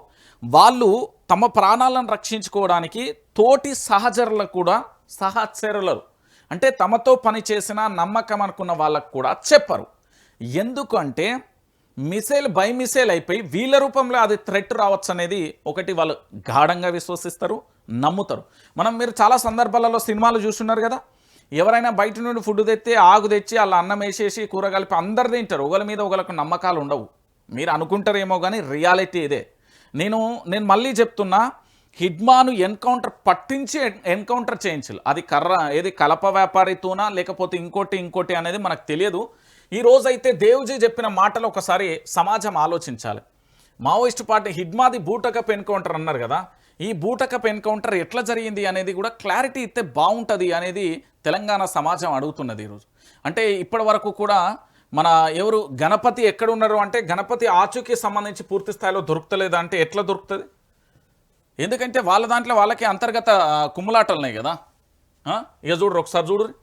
వాళ్ళు తమ ప్రాణాలను రక్షించుకోవడానికి తోటి సహచరులకు కూడా అంటే తమతో పనిచేసిన నమ్మకం అనుకున్న వాళ్ళకు కూడా చెప్పరు. ఎందుకంటే మిసైల్ బై మిసైల్ అయిపోయి వీళ్ళ రూపంలో అది థ్రెట్ రావచ్చు అనేది ఒకటి వాళ్ళు గాఢంగా విశ్వసిస్తారు, నమ్ముతారు. మీరు చాలా సందర్భాలలో సినిమాలు చూస్తున్నారు కదా, ఎవరైనా బయట నుండి ఫుడ్ తెచ్చి ఆగు తెచ్చి అలా అన్నం వేసేసి కూర కలిపి అందరు తింటారు. ఒకరి మీద ఒకరికి నమ్మకాలు ఉండవు. మీరు అనుకుంటారేమో కానీ రియాలిటీ ఇదే. నేను మళ్ళీ చెప్తున్నా, హిడ్మాను ఎన్కౌంటర్ పట్టించి ఎన్కౌంటర్ చేయించాలి. అది కలప వ్యాపారితోనా లేకపోతే ఇంకోటి అనేది మనకు తెలియదు. ఈ రోజైతే దేవ్జీ చెప్పిన మాటలు ఒకసారి సమాజం ఆలోచించాలి. మావోయిస్టు పార్టీ హిడ్మాది బూటకప్ ఎన్కౌంటర్ అన్నారు కదా, ఈ బూటకప్ ఎన్కౌంటర్ ఎట్లా జరిగింది అనేది కూడా క్లారిటీ ఇస్తే బాగుంటుంది అనేది తెలంగాణ సమాజం అడుగుతున్నది ఈరోజు. అంటే ఇప్పటి వరకు కూడా మన ఎవరు గణపతి ఎక్కడున్నారు అంటే గణపతి ఆచూకీ సంబంధించి పూర్తి స్థాయిలో దొరుకుతలేదు అంటే ఎట్లా దొరుకుతుంది? ఎందుకంటే వాళ్ళ దాంట్లో వాళ్ళకి అంతర్గత కుమ్ములాటలు ఉన్నాయి కదా. ఇక చూడరు, ఒకసారి చూడరు.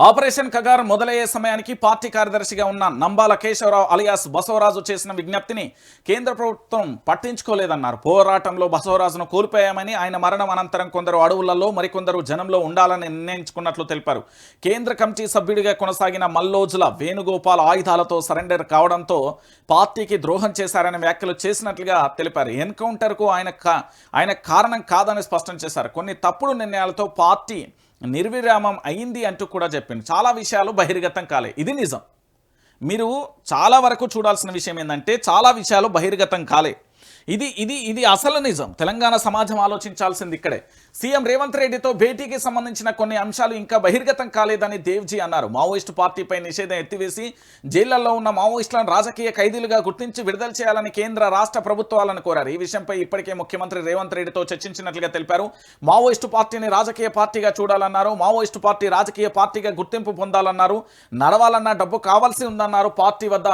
ఆపరేషన్ కగార్ మొదలయ్యే సమయానికి పార్టీ కార్యదర్శిగా ఉన్న నంబాల కేశవరావు అలియాస్ బసవరాజు చేసిన విజ్ఞప్తిని కేంద్ర ప్రభుత్వం పట్టించుకోలేదన్నారు. పోరాటంలో బసవరాజును కోల్పోయామని, ఆయన మరణం అనంతరం కొందరు అడవులలో మరికొందరు జనంలో ఉండాలని నిర్ణయించుకున్నట్లు తెలిపారు. కేంద్ర కమిటీ సభ్యుడిగా కొనసాగిన మల్లోజుల వేణుగోపాల్ ఆయుధాలతో సరెండర్ కావడంతో పార్టీకి ద్రోహం చేశారనే వ్యాఖ్యలు చేసినట్లుగా తెలిపారు. ఎన్కౌంటర్కు ఆయన కారణం కాదని స్పష్టం చేశారు. కొన్ని తప్పుడు నిర్ణయాలతో పార్టీ నిర్విరామం అయింది అంటూ కూడా చెప్పింది. చాలా విషయాలు బహిర్గతం కాలే, ఇది నిజం. మీరు చాలా వరకు చూడాల్సిన విషయం ఏంటంటే చాలా విషయాలు బహిర్గతం కాలే, ఇది అసలు నిజం. తెలంగాణ సమాజం ఆలోచించాల్సింది ఇక్కడే. సీఎం రేవంత్ రెడ్డితో భేటీకి సంబంధించిన కొన్ని అంశాలు ఇంకా బహిర్గతం కాలేదని దేవ్జీ అన్నారు. మావోయిస్టు పార్టీపై నిషేధం ఎత్తివేసి జైళ్లలో ఉన్న మావోయిస్టులను రాజకీయ ఖైదీలుగా గుర్తించి విడుదల చేయాలని కేంద్ర రాష్ట్ర ప్రభుత్వాలను కోరారు. ఈ విషయంపై ఇప్పటికే ముఖ్యమంత్రి రేవంత్ రెడ్డితో చర్చించినట్లుగా తెలిపారు. మావోయిస్టు పార్టీని రాజకీయ పార్టీగా చూడాలన్నారు. మావోయిస్టు పార్టీ రాజకీయ పార్టీగా గుర్తింపు పొందాలన్నారు. నడవాలన్నా డబ్బు కావాల్సి ఉందన్నారు. పార్టీ వద్ద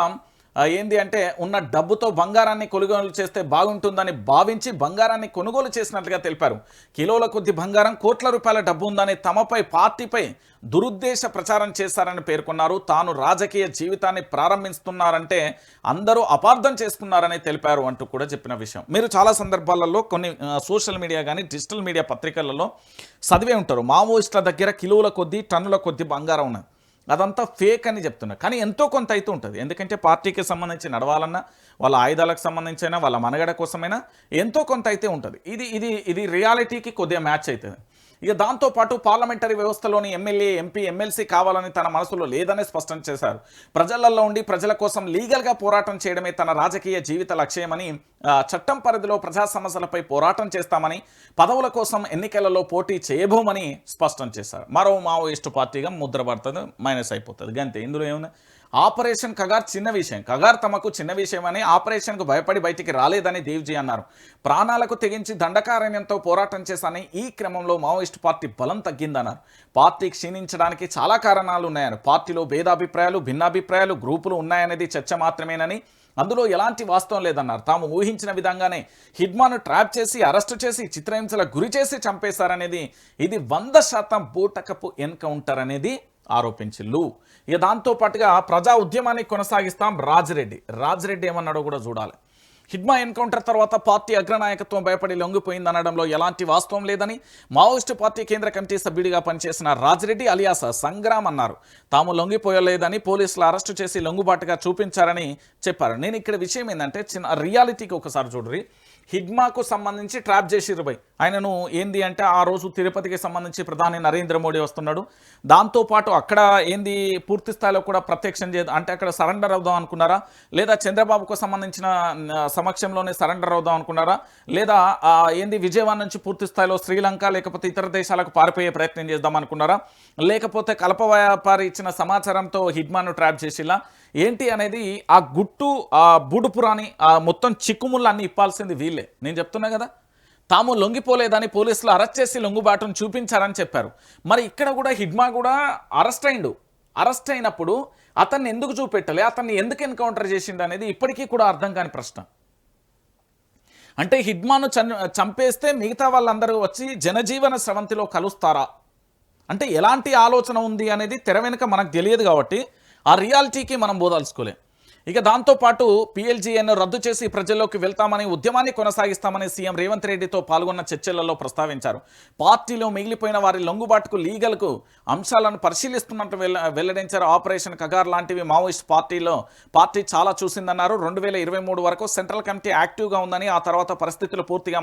అంటే ఉన్న డబ్బుతో బంగారాన్ని కొనుగోలు చేస్తే బాగుంటుందని భావించి బంగారాన్ని కొనుగోలు చేసినట్లుగా తెలిపారు. కిలోల కొద్ది బంగారం, కోట్ల రూపాయల డబ్బు ఉందని పార్టీపై దురుద్దేశ ప్రచారం చేశారని పేర్కొన్నారు. తాను రాజకీయ జీవితాన్ని ప్రారంభిస్తున్నారంటే అందరూ అపార్థం చేసుకున్నారని తెలిపారు అంటూ కూడా చెప్పిన విషయం. మీరు చాలా సందర్భాలలో కొన్ని సోషల్ మీడియా కానీ డిజిటల్ మీడియా పత్రికలలో చదివే ఉంటారు. మావోయిస్టుల దగ్గర కిలోల కొద్ది టన్నుల కొద్ది బంగారం ఉన్నది, అదంతా ఫేక్ అని చెప్తున్నారు. కానీ ఎంతో కొంత అయితే ఉంటుంది. ఎందుకంటే పార్టీకి సంబంధించి నడవాలన్నా, వాళ్ళ ఆయుధాలకు సంబంధించైనా, వాళ్ళ మనగడ కోసమైనా ఎంతో కొంత అయితే ఉంటుంది. ఇది రియాలిటీకి కొద్దిగా మ్యాచ్ అవుతుంది. ఇక దాంతోపాటు పార్లమెంటరీ వ్యవస్థలోని ఎమ్మెల్యే ఎంపీ ఎమ్మెల్సీ కావాలని తన మనసులో లేదని స్పష్టం చేశారు. ప్రజలలో ఉండి ప్రజల కోసం లీగల్గా పోరాటం చేయడమే తన రాజకీయ జీవిత లక్ష్యమని, చట్టం పరిధిలో ప్రజా సమస్యలపై పోరాటం చేస్తామని, పదవుల కోసం ఎన్నికలలో పోటీ చేయబోమని స్పష్టం చేశారు. మరో మావోయిస్టు పార్టీగా ముద్ర పడుతుంది, మైనస్ అయిపోతుంది. గంతే, ఇందులో ఏముంది? ఆపరేషన్ కగార్ చిన్న విషయం, కగార్ తమకు చిన్న విషయమని, ఆపరేషన్కు భయపడి బయటికి రాలేదని దేవ్జీ అన్నారు. ప్రాణాలకు తెగించి దండకారణ్యంతో పోరాటం చేశానని, ఈ క్రమంలో మావోయిస్టు పార్టీ బలం తగ్గిందన్నారు. పార్టీ క్షీణించడానికి చాలా కారణాలు ఉన్నాయని, పార్టీలో భేదాభిప్రాయాలు, భిన్నాభిప్రాయాలు, గ్రూపులు ఉన్నాయనేది చర్చ మాత్రమేనని, అందులో ఎలాంటి వాస్తవం లేదన్నారు. తాము ఊహించిన విధంగానే హిడ్మాను ట్రాప్ చేసి, అరెస్టు చేసి, చిత్రహింసలకు గురి చేసి చంపేశారనేది, ఇది 100% బూటకపు ఎన్కౌంటర్ అనేది ఆరోపించిల్లు. ఇక దాంతోపాటుగా ప్రజా ఉద్యమాన్ని కొనసాగిస్తాం రాజిరెడ్డి ఏమన్నాడో కూడా చూడాలి. హిడ్మా ఎన్కౌంటర్ తర్వాత పార్టీ అగ్రనాయకత్వం భయపడి లొంగిపోయిందనడంలో ఎలాంటి వాస్తవం లేదని మావోయిస్టు పార్టీ కేంద్ర కమిటీ సభ్యుడిగా పనిచేసిన రాజిరెడ్డి అలియాస్ సంగ్రామ్ అన్నారు. తాము లొంగిపోయలేదని పోలీసులు అరెస్టు చేసి లొంగుబాటుగా చూపించారని చెప్పారు. నేను ఇక్కడ విషయం ఏంటంటే, చిన్న రియాలిటీకి ఒకసారి చూడరి. హిడ్మాకు సంబంధించి ట్రాప్ చేసిర్రు బై. ఆయనను ఏంది అంటే, ఆ రోజు తిరుపతికి సంబంధించి ప్రధాని నరేంద్ర మోడీ వస్తున్నాడు. దాంతోపాటు అక్కడ ఏంది పూర్తి స్థాయిలో కూడా ప్రత్యక్షం అంటే అక్కడ సరెండర్ అవుదాం అనుకున్నారా, లేదా చంద్రబాబుకు సంబంధించిన సమక్షంలోనే సరెండర్ అవుదాం అనుకున్నారా, లేదా ఏంది విజయవాడ నుంచి పూర్తి స్థాయిలో శ్రీలంక లేకపోతే ఇతర దేశాలకు పారిపోయే ప్రయత్నం చేద్దాం అనుకున్నారా, లేకపోతే కలప వ్యాపారి ఇచ్చిన సమాచారంతో హిడ్మాను ట్రాప్ చేసిలా ఏంటి అనేది ఆ గుట్టు, ఆ బూడుపురాని, ఆ మొత్తం చిక్కుముళ్ళన్నీ ఇప్పాల్సింది వీళ్ళే. నేను చెప్తున్నా కదా, తాము లొంగిపోలేదని పోలీసులు అరెస్ట్ చేసి లొంగుబాటును చూపించారని చెప్పారు. మరి ఇక్కడ కూడా హిడ్మా కూడా అరెస్ట్ అయినప్పుడు అతన్ని ఎందుకు చూపెట్టలే, అతన్ని ఎందుకు ఎన్కౌంటర్ చేసిండు అనేది ఇప్పటికీ కూడా అర్థం కాని ప్రశ్న. అంటే హిడ్మాను చంపేస్తే మిగతా వాళ్ళందరూ వచ్చి జనజీవన స్రవంతిలో కలుస్తారా అంటే ఎలాంటి ఆలోచన ఉంది అనేది తెర వెనుక మనకు తెలియదు కాబట్టి ఆ రియాలిటీకి మనం బోదాల్చుకోలేం. ఇక దాంతోపాటు పిఎల్జీఏను రద్దు చేసి ప్రజల్లోకి వెళ్తామని, ఉద్యమాన్ని కొనసాగిస్తామని సీఎం రేవంత్ రెడ్డితో పాల్గొన్న చర్చలలో ప్రస్తావించారు. పార్టీలో మిగిలిపోయిన వారి లొంగుబాటుకు లీగల్కు అంశాలను పరిశీలిస్తున్నట్టు వెల్లడించారు. ఆపరేషన్ కగార్ లాంటివి మావోయిస్ట్ పార్టీ చాలా చూసిందన్నారు. 2023 వరకు సెంట్రల్ కమిటీ యాక్టివ్గా ఉందని, ఆ తర్వాత పరిస్థితులు పూర్తిగా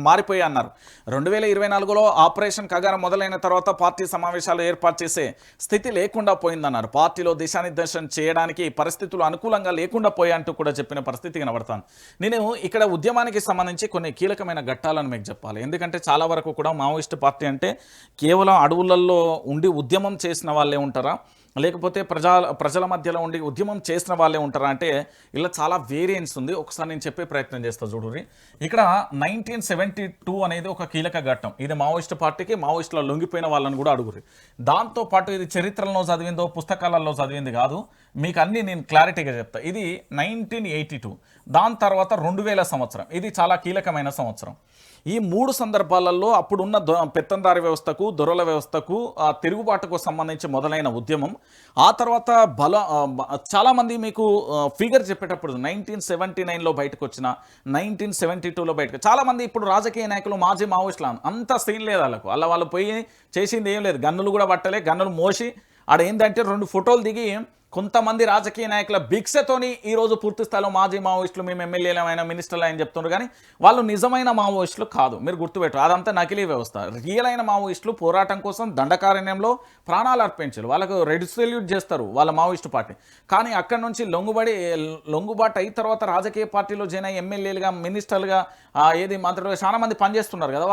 మారిపోయాయి అన్నారు. 2024లో ఆపరేషన్ కగార్ మొదలైన తర్వాత పార్టీ సమావేశాలు ఏర్పాటు చేసే స్థితి లేకుండా పోయిందన్నారు. పార్టీలో దిశానిర్దేశం చేయడానికి పరిస్థితులు అనుకూలంగా లేకుండా పోయాంటూ కూడా చెప్పిన పరిస్థితి కనబడతాను. నేను ఇక్కడ ఉద్యమానికి సంబంధించి కొన్ని కీలకమైన ఘట్టాలను మీకు చెప్పాలి. ఎందుకంటే చాలా వరకు కూడా మావోయిస్టు పార్టీ అంటే కేవలం అడవులలో ఉండి ఉద్యమం చేసిన వాళ్ళే ఉంటారా, లేకపోతే ప్రజల మధ్యలో ఉండి ఉద్యమం చేసిన వాళ్ళే ఉంటారా అంటే ఇలా చాలా వేరియంట్స్ ఉంది. ఒకసారి నేను చెప్పే ప్రయత్నం చేస్తా చూడుర్రి. ఇక్కడ 1972 అనేది ఒక కీలక ఘట్టం. ఇది మావోయిస్టు పార్టీకి, మావోయిస్టులో లొంగిపోయిన వాళ్ళని కూడా అడుగుర్రి. దాంతోపాటు ఇది చరిత్రలో చదివిందో పుస్తకాలలో చదివింది కాదు, మీకు అన్నీ నేను క్లారిటీగా చెప్తా. ఇది 1982, దాని తర్వాత 2000 సంవత్సరం, ఇది చాలా కీలకమైన సంవత్సరం. ఈ 3 సందర్భాలలో అప్పుడున్న పెత్తందారి వ్యవస్థకు, దొరల వ్యవస్థకు, తిరుగుబాటుకు సంబంధించి మొదలైన ఉద్యమం. ఆ తర్వాత చాలామంది మీకు ఫిగర్ చెప్పేటప్పుడు 1979లో బయటకు వచ్చిన, 1972లో బయటకు చాలామంది ఇప్పుడు రాజకీయ నాయకులు మాజీ మావోయిస్టులు అంత సీన్ లేదు వాళ్ళకు. వాళ్ళు పోయి చేసింది ఏం లేదు, గన్నులు కూడా పట్టలే, గన్నులు మోసి ఆడ ఏంటంటే 2 ఫోటోలు దిగి కొంతమంది రాజకీయ నాయకుల భిక్షతోని ఈరోజు పూర్తి స్థాయిలో మాజీ మావోయిస్టులు మేము ఎమ్మెల్యేలమైన మినిస్టర్లు అని చెప్తున్నారు. కానీ వాళ్ళు నిజమైన మావోయిస్టులు కాదు, మీరు గుర్తుపెట్టు. అదంతా నకిలీ వ్యవస్థ. రియల్ అయిన మావోయిస్టులు పోరాటం కోసం దండకారణ్యంలో ప్రాణాలు అర్పించారు. వాళ్ళకు రెడ్ సెల్యూట్ చేస్తారు వాళ్ళ మావోయిస్టు పార్టీ. కానీ అక్కడి నుంచి లొంగుబాటు అయిన తర్వాత రాజకీయ పార్టీలో జాయిన్ అయ్యి ఎమ్మెల్యేలుగా, మినిస్టర్లుగా, ఏది మంత్రులుగా చాలా మంది పనిచేస్తున్నారు కదా,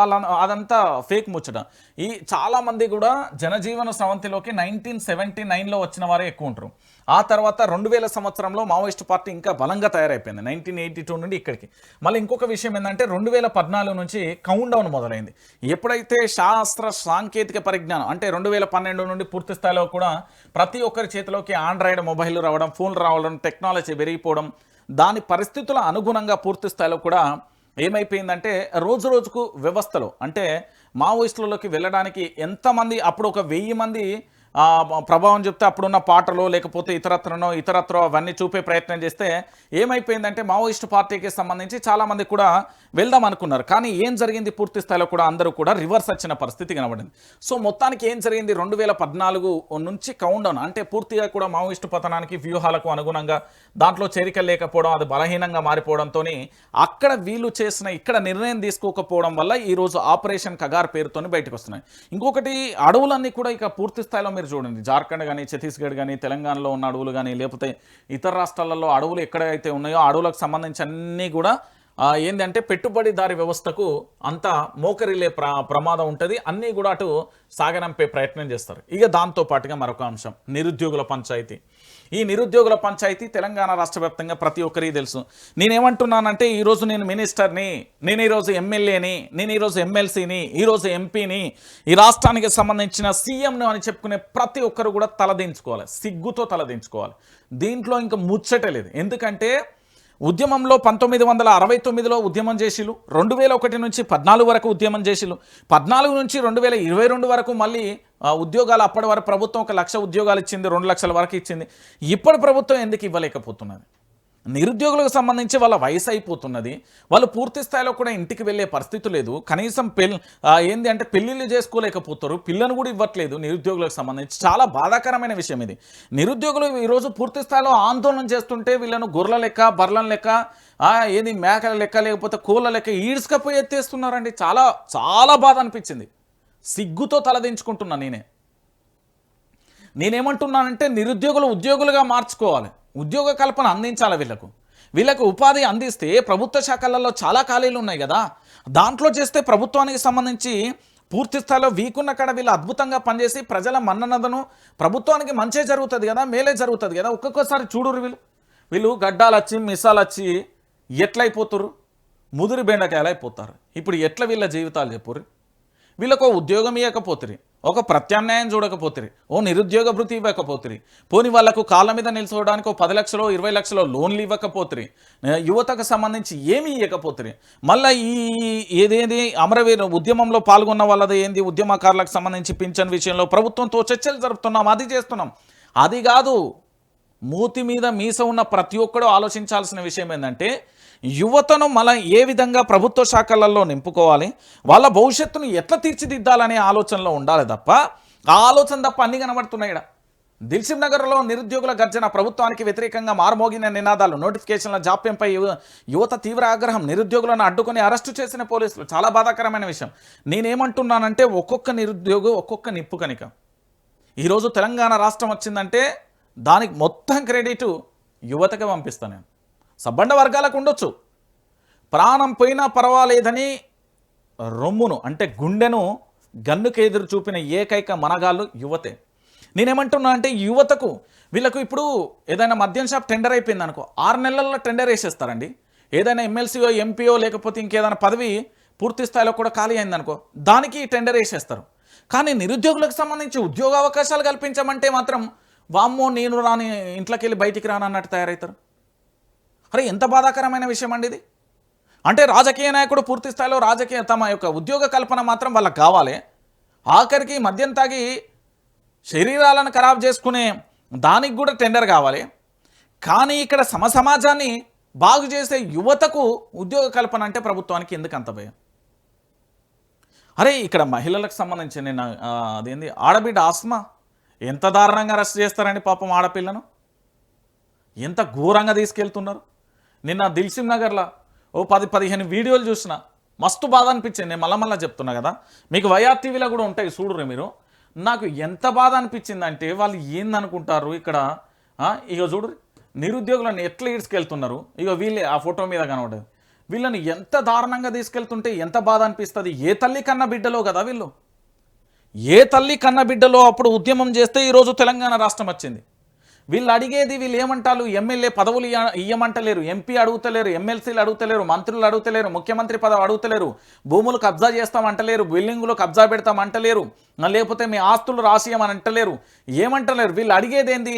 అదంతా ఫేక్ ముచ్చట. ఈ చాలామంది కూడా జనజీవన స్రవంతిలోకి 1979లో వచ్చిన వారే ఎక్కువ ఉంటారు. ఆ తర్వాత 2000 సంవత్సరంలో మావోయిస్టు పార్టీ ఇంకా బలంగా తయారైపోయింది 1982 నుండి ఇక్కడికి. మళ్ళీ ఇంకొక విషయం ఏంటంటే 2014 నుంచి కౌంట్ డౌన్ మొదలైంది. ఎప్పుడైతే శాస్త్ర సాంకేతిక పరిజ్ఞానం అంటే 2012 నుండి పూర్తి స్థాయిలో కూడా ప్రతి ఒక్కరి చేతిలోకి ఆండ్రాయిడ్ మొబైల్ రావడం, ఫోన్లు రావడం, టెక్నాలజీ పెరిగిపోవడం, దాని పరిస్థితుల అనుగుణంగా పూర్తి స్థాయిలో కూడా ఏమైపోయిందంటే రోజు రోజుకు వ్యవస్థలో అంటే మావోయిస్టులలోకి వెళ్ళడానికి ఎంతమంది, అప్పుడు ఒక 1000 మంది ప్రభావం చెప్తే అప్పుడున్న పాటలో లేకపోతే ఇతరత్రో అవన్నీ చూపే ప్రయత్నం చేస్తే ఏమైపోయిందంటే మావోయిస్టు పార్టీకి సంబంధించి చాలామంది కూడా వెళ్దాం అనుకున్నారు. కానీ ఏం జరిగింది, పూర్తి స్థాయిలో కూడా అందరూ కూడా రివర్స్ వచ్చిన పరిస్థితి కనబడింది. సో మొత్తానికి ఏం జరిగింది, 2014 నుంచి కౌంట్డౌన్ అంటే పూర్తిగా కూడా మావోయిస్టు పతనానికి వ్యూహాలకు అనుగుణంగా దాంట్లో చేరిక లేకపోవడం, అది బలహీనంగా మారిపోవడంతో అక్కడ వీళ్ళు చేసిన ఇక్కడ నిర్ణయం తీసుకోకపోవడం వల్ల ఈరోజు ఆపరేషన్ కగార్ పేరుతోని బయటకు వస్తున్నాయి. ఇంకొకటి అడవులన్నీ కూడా ఇక పూర్తి స్థాయిలో మీరు చూడండి, జార్ఖండ్ కానీ ఛత్తీస్గఢ్ కానీ తెలంగాణలో ఉన్న అడవులు కానీ లేకపోతే ఇతర రాష్ట్రాలలో అడవులు ఎక్కడైతే ఉన్నాయో అడవులకు సంబంధించి అన్నీ కూడా ఏంటంటే పెట్టుబడిదారి వ్యవస్థకు అంత మోకరిల్లే ప్రమాదం ఉంటుంది. అన్నీ కూడా అటు సాగనంపే ప్రయత్నం చేస్తారు. ఇక దాంతో పాటుగా మరొక అంశం నిరుద్యోగుల పంచాయతీ. ఈ నిరుద్యోగుల పంచాయతీ తెలంగాణ రాష్ట్ర వ్యాప్తంగా ప్రతి ఒక్కరికి తెలుసు. నేనేమంటున్నానంటే ఈరోజు నేను మినిస్టర్ని, నేను ఈరోజు ఎమ్మెల్యేని, నేను ఈరోజు ఎమ్మెల్సీని, ఈరోజు ఎంపీని, ఈ రాష్ట్రానికి సంబంధించిన సీఎంను అని చెప్పుకునే ప్రతి ఒక్కరు కూడా తలదించుకోవాలి, సిగ్గుతో తలదించుకోవాలి. దీంట్లో ఇంకా ముచ్చటే లేదు. ఎందుకంటే ఉద్యమంలో 1969లో ఉద్యమం చేసిలు, 2001 నుంచి 14 వరకు ఉద్యమం చేసిలు, 14 నుంచి 2022 వరకు మళ్ళీ ఉద్యోగాలు అప్పటి వరకు ప్రభుత్వం 1 లక్ష ఉద్యోగాలు ఇచ్చింది, 2 లక్షల వరకు ఇచ్చింది. ఇప్పటి ప్రభుత్వం ఎందుకు ఇవ్వలేకపోతున్నది? నిరుద్యోగులకు సంబంధించి వాళ్ళ వయసు అయిపోతున్నది, వాళ్ళు పూర్తి స్థాయిలో కూడా ఇంటికి వెళ్ళే పరిస్థితి లేదు. కనీసం ఏంది అంటే పెళ్ళిళ్ళు చేసుకోలేకపోతారు, పిల్లను కూడా ఇవ్వట్లేదు. నిరుద్యోగులకు సంబంధించి చాలా బాధాకరమైన విషయం ఇది. నిరుద్యోగులు ఈరోజు పూర్తి స్థాయిలో ఆందోళన చేస్తుంటే వీళ్ళను గొర్రెల లెక్క, బర్రెల లెక్క, ఏది మేకల లెక్క లేకపోతే కోళ్ళ లెక్క ఈడ్చుకపోయి ఎత్తేస్తున్నారండి. చాలా చాలా బాధ అనిపించింది. సిగ్గుతో తలదించుకుంటున్నా నేనేమంటున్నానంటే నిరుద్యోగులు ఉద్యోగులుగా మార్చుకోవాలి, ఉద్యోగ కల్పన అందించాలి. వీళ్ళకు ఉపాధి అందిస్తే ప్రభుత్వ శాఖలలో చాలా ఖాళీలు ఉన్నాయి కదా, దాంట్లో చేస్తే ప్రభుత్వానికి సంబంధించి పూర్తి స్థాయిలో వీకున్న కాడ వీళ్ళు అద్భుతంగా పనిచేసి ప్రజల మన్ననదను ప్రభుత్వానికి మంచే జరుగుతుంది కదా, మేలే జరుగుతుంది కదా. ఒక్కొక్కసారి చూడురు వీళ్ళు గడ్డాలు వచ్చి మిసాలు వచ్చి ఎట్లయిపోతురు, ముదురు బెండకాయలు అయిపోతారు. ఇప్పుడు ఎట్లా వీళ్ళ జీవితాలు చెప్పుర్రి? వీళ్ళకు ఉద్యోగం ఇవ్వకపోతురి, ఒక ప్రత్యామ్నాయం చూడకపోతురి, ఓ నిరుద్యోగ భృతి ఇవ్వకపోతురి, పోని వాళ్లకు కాళ్ళ మీద నిలుచోవడానికి 10 లక్షలు 20 లక్షలు లోన్లు ఇవ్వకపోతురి, యువతకు సంబంధించి ఏమీ ఇవ్వకపోతురి. మళ్ళీ ఏదేది అమరవీర ఉద్యమంలో పాల్గొన్న వాళ్ళది ఏంది, ఉద్యమకారులకు సంబంధించి పింఛన్ విషయంలో ప్రభుత్వంతో చర్చలు జరుపుతున్నాం, అది చేస్తున్నాం. అది కాదు, మూతి మీద మీస ఉన్న ప్రతి ఒక్కడూ ఆలోచించాల్సిన విషయం ఏంటంటే యువతను మళ్ళీ ఏ విధంగా ప్రభుత్వ శాఖలలో నింపుకోవాలి, వాళ్ళ భవిష్యత్తును ఎట్లా తీర్చిదిద్దాలనే ఆలోచనలో ఉండాలి తప్ప ఆ ఆలోచన తప్ప అన్నీ కనబడుతున్నాయి. దిల్సుఖ్ నగర్లో నిరుద్యోగుల గర్జన, ప్రభుత్వానికి వ్యతిరేకంగా మారుమోగిన నినాదాలు, నోటిఫికేషన్ల జాప్యంపై యువత తీవ్ర ఆగ్రహం, నిరుద్యోగులను అడ్డుకొని అరెస్టు చేసిన పోలీసులు. చాలా బాధాకరమైన విషయం. నేనేమంటున్నానంటే ఒక్కొక్క నిరుద్యోగి ఒక్కొక్క నిప్పు కనిక. ఈరోజు తెలంగాణ రాష్ట్రం వచ్చిందంటే దానికి మొత్తం క్రెడిట్ యువతకే పంపిస్తాను నేను. సబ్బండ వర్గాలకు ఉండొచ్చు, ప్రాణం పోయినా పర్వాలేదని రొమ్మును అంటే గుండెను గన్నుకు ఎదురు చూపిన ఏకైక మనగాళ్ళు యువతే. నేనేమంటున్నా అంటే యువతకు వీళ్ళకు ఇప్పుడు ఏదైనా మద్యం షాప్ టెండర్ అయిపోయింది అనుకో, 6 నెలల్లో టెండర్ వేసేస్తారండి. ఏదైనా ఎమ్మెల్సీఓ ఎంపీఓ లేకపోతే ఇంకేదైనా పదవి పూర్తి స్థాయిలో కూడా ఖాళీ అయిందనుకో, దానికి టెండర్ వేసేస్తారు. కానీ నిరుద్యోగులకు సంబంధించి ఉద్యోగ అవకాశాలు కల్పించమంటే మాత్రం వామ్మో నేను రాని ఇంట్లోకి వెళ్ళి బయటికి రానన్నట్టు తయారవుతారు. అరే ఎంత బాధాకరమైన విషయం అండి ఇది. అంటే రాజకీయ నాయకుడు పూర్తి స్థాయిలో తమ యొక్క ఉద్యోగ కల్పన మాత్రం వాళ్ళకి కావాలి, ఆఖరికి మద్యం తాగి శరీరాలను ఖరాబ్ చేసుకునే దానికి కూడా టెండర్ కావాలి. కానీ ఇక్కడ సమాజాన్ని బాగు చేసే యువతకు ఉద్యోగ కల్పన అంటే ప్రభుత్వానికి ఎందుకు అంత భయం? అరే ఇక్కడ మహిళలకు సంబంధించి నేను అదేంది ఆడబిడ్డ ఆస్మా ఎంత దారుణంగా అరెస్ట్ చేస్తారండి పాపం ఆడపిల్లను, ఎంత ఘోరంగా తీసుకెళ్తున్నారు. నిన్న దిల్సుఖ్ నగర్లో ఓ 10-15 వీడియోలు చూసిన, మస్తు బాధ అనిపించింది. నేను మళ్ళా చెప్తున్నా కదా, మీకు వైఆర్టీవీలో కూడా ఉంటాయి చూడరు మీరు. నాకు ఎంత బాధ అనిపించిందంటే వాళ్ళు ఏందనుకుంటారు ఇక్కడ, ఇక చూడు నిరుద్యోగులను ఎట్లా ఈడ్చుకెళ్తున్నారు. ఇక వీళ్ళే ఆ ఫోటో మీద కనబడదు, వీళ్ళని ఎంత దారుణంగా తీసుకెళ్తుంటే ఎంత బాధ అనిపిస్తుంది. ఏ తల్లి కన్న బిడ్డలో కదా వీళ్ళు, ఏ తల్లి కన్న బిడ్డలో అప్పుడు ఉద్యమం చేస్తే ఈరోజు తెలంగాణ రాష్ట్రం వచ్చింది. వీళ్ళు అడిగేది వీళ్ళు ఏమంటారు, ఎమ్మెల్యే పదవులు ఇయ్యమంటలేరు, ఎంపీ అడుగుతలేరు, ఎమ్మెల్సీలు అడుగుతలేరు, మంత్రులు అడుగుతలేరు, ముఖ్యమంత్రి పదవి అడుగుతలేరు, భూములు కబ్జా చేస్తామంటలేరు, బిల్డింగులు కబ్జా పెడతామంటలేరు, లేకపోతే మీ ఆస్తులు రాసియమని అంటలేరు, ఏమంటలేరు. వీళ్ళు అడిగేది ఏంది,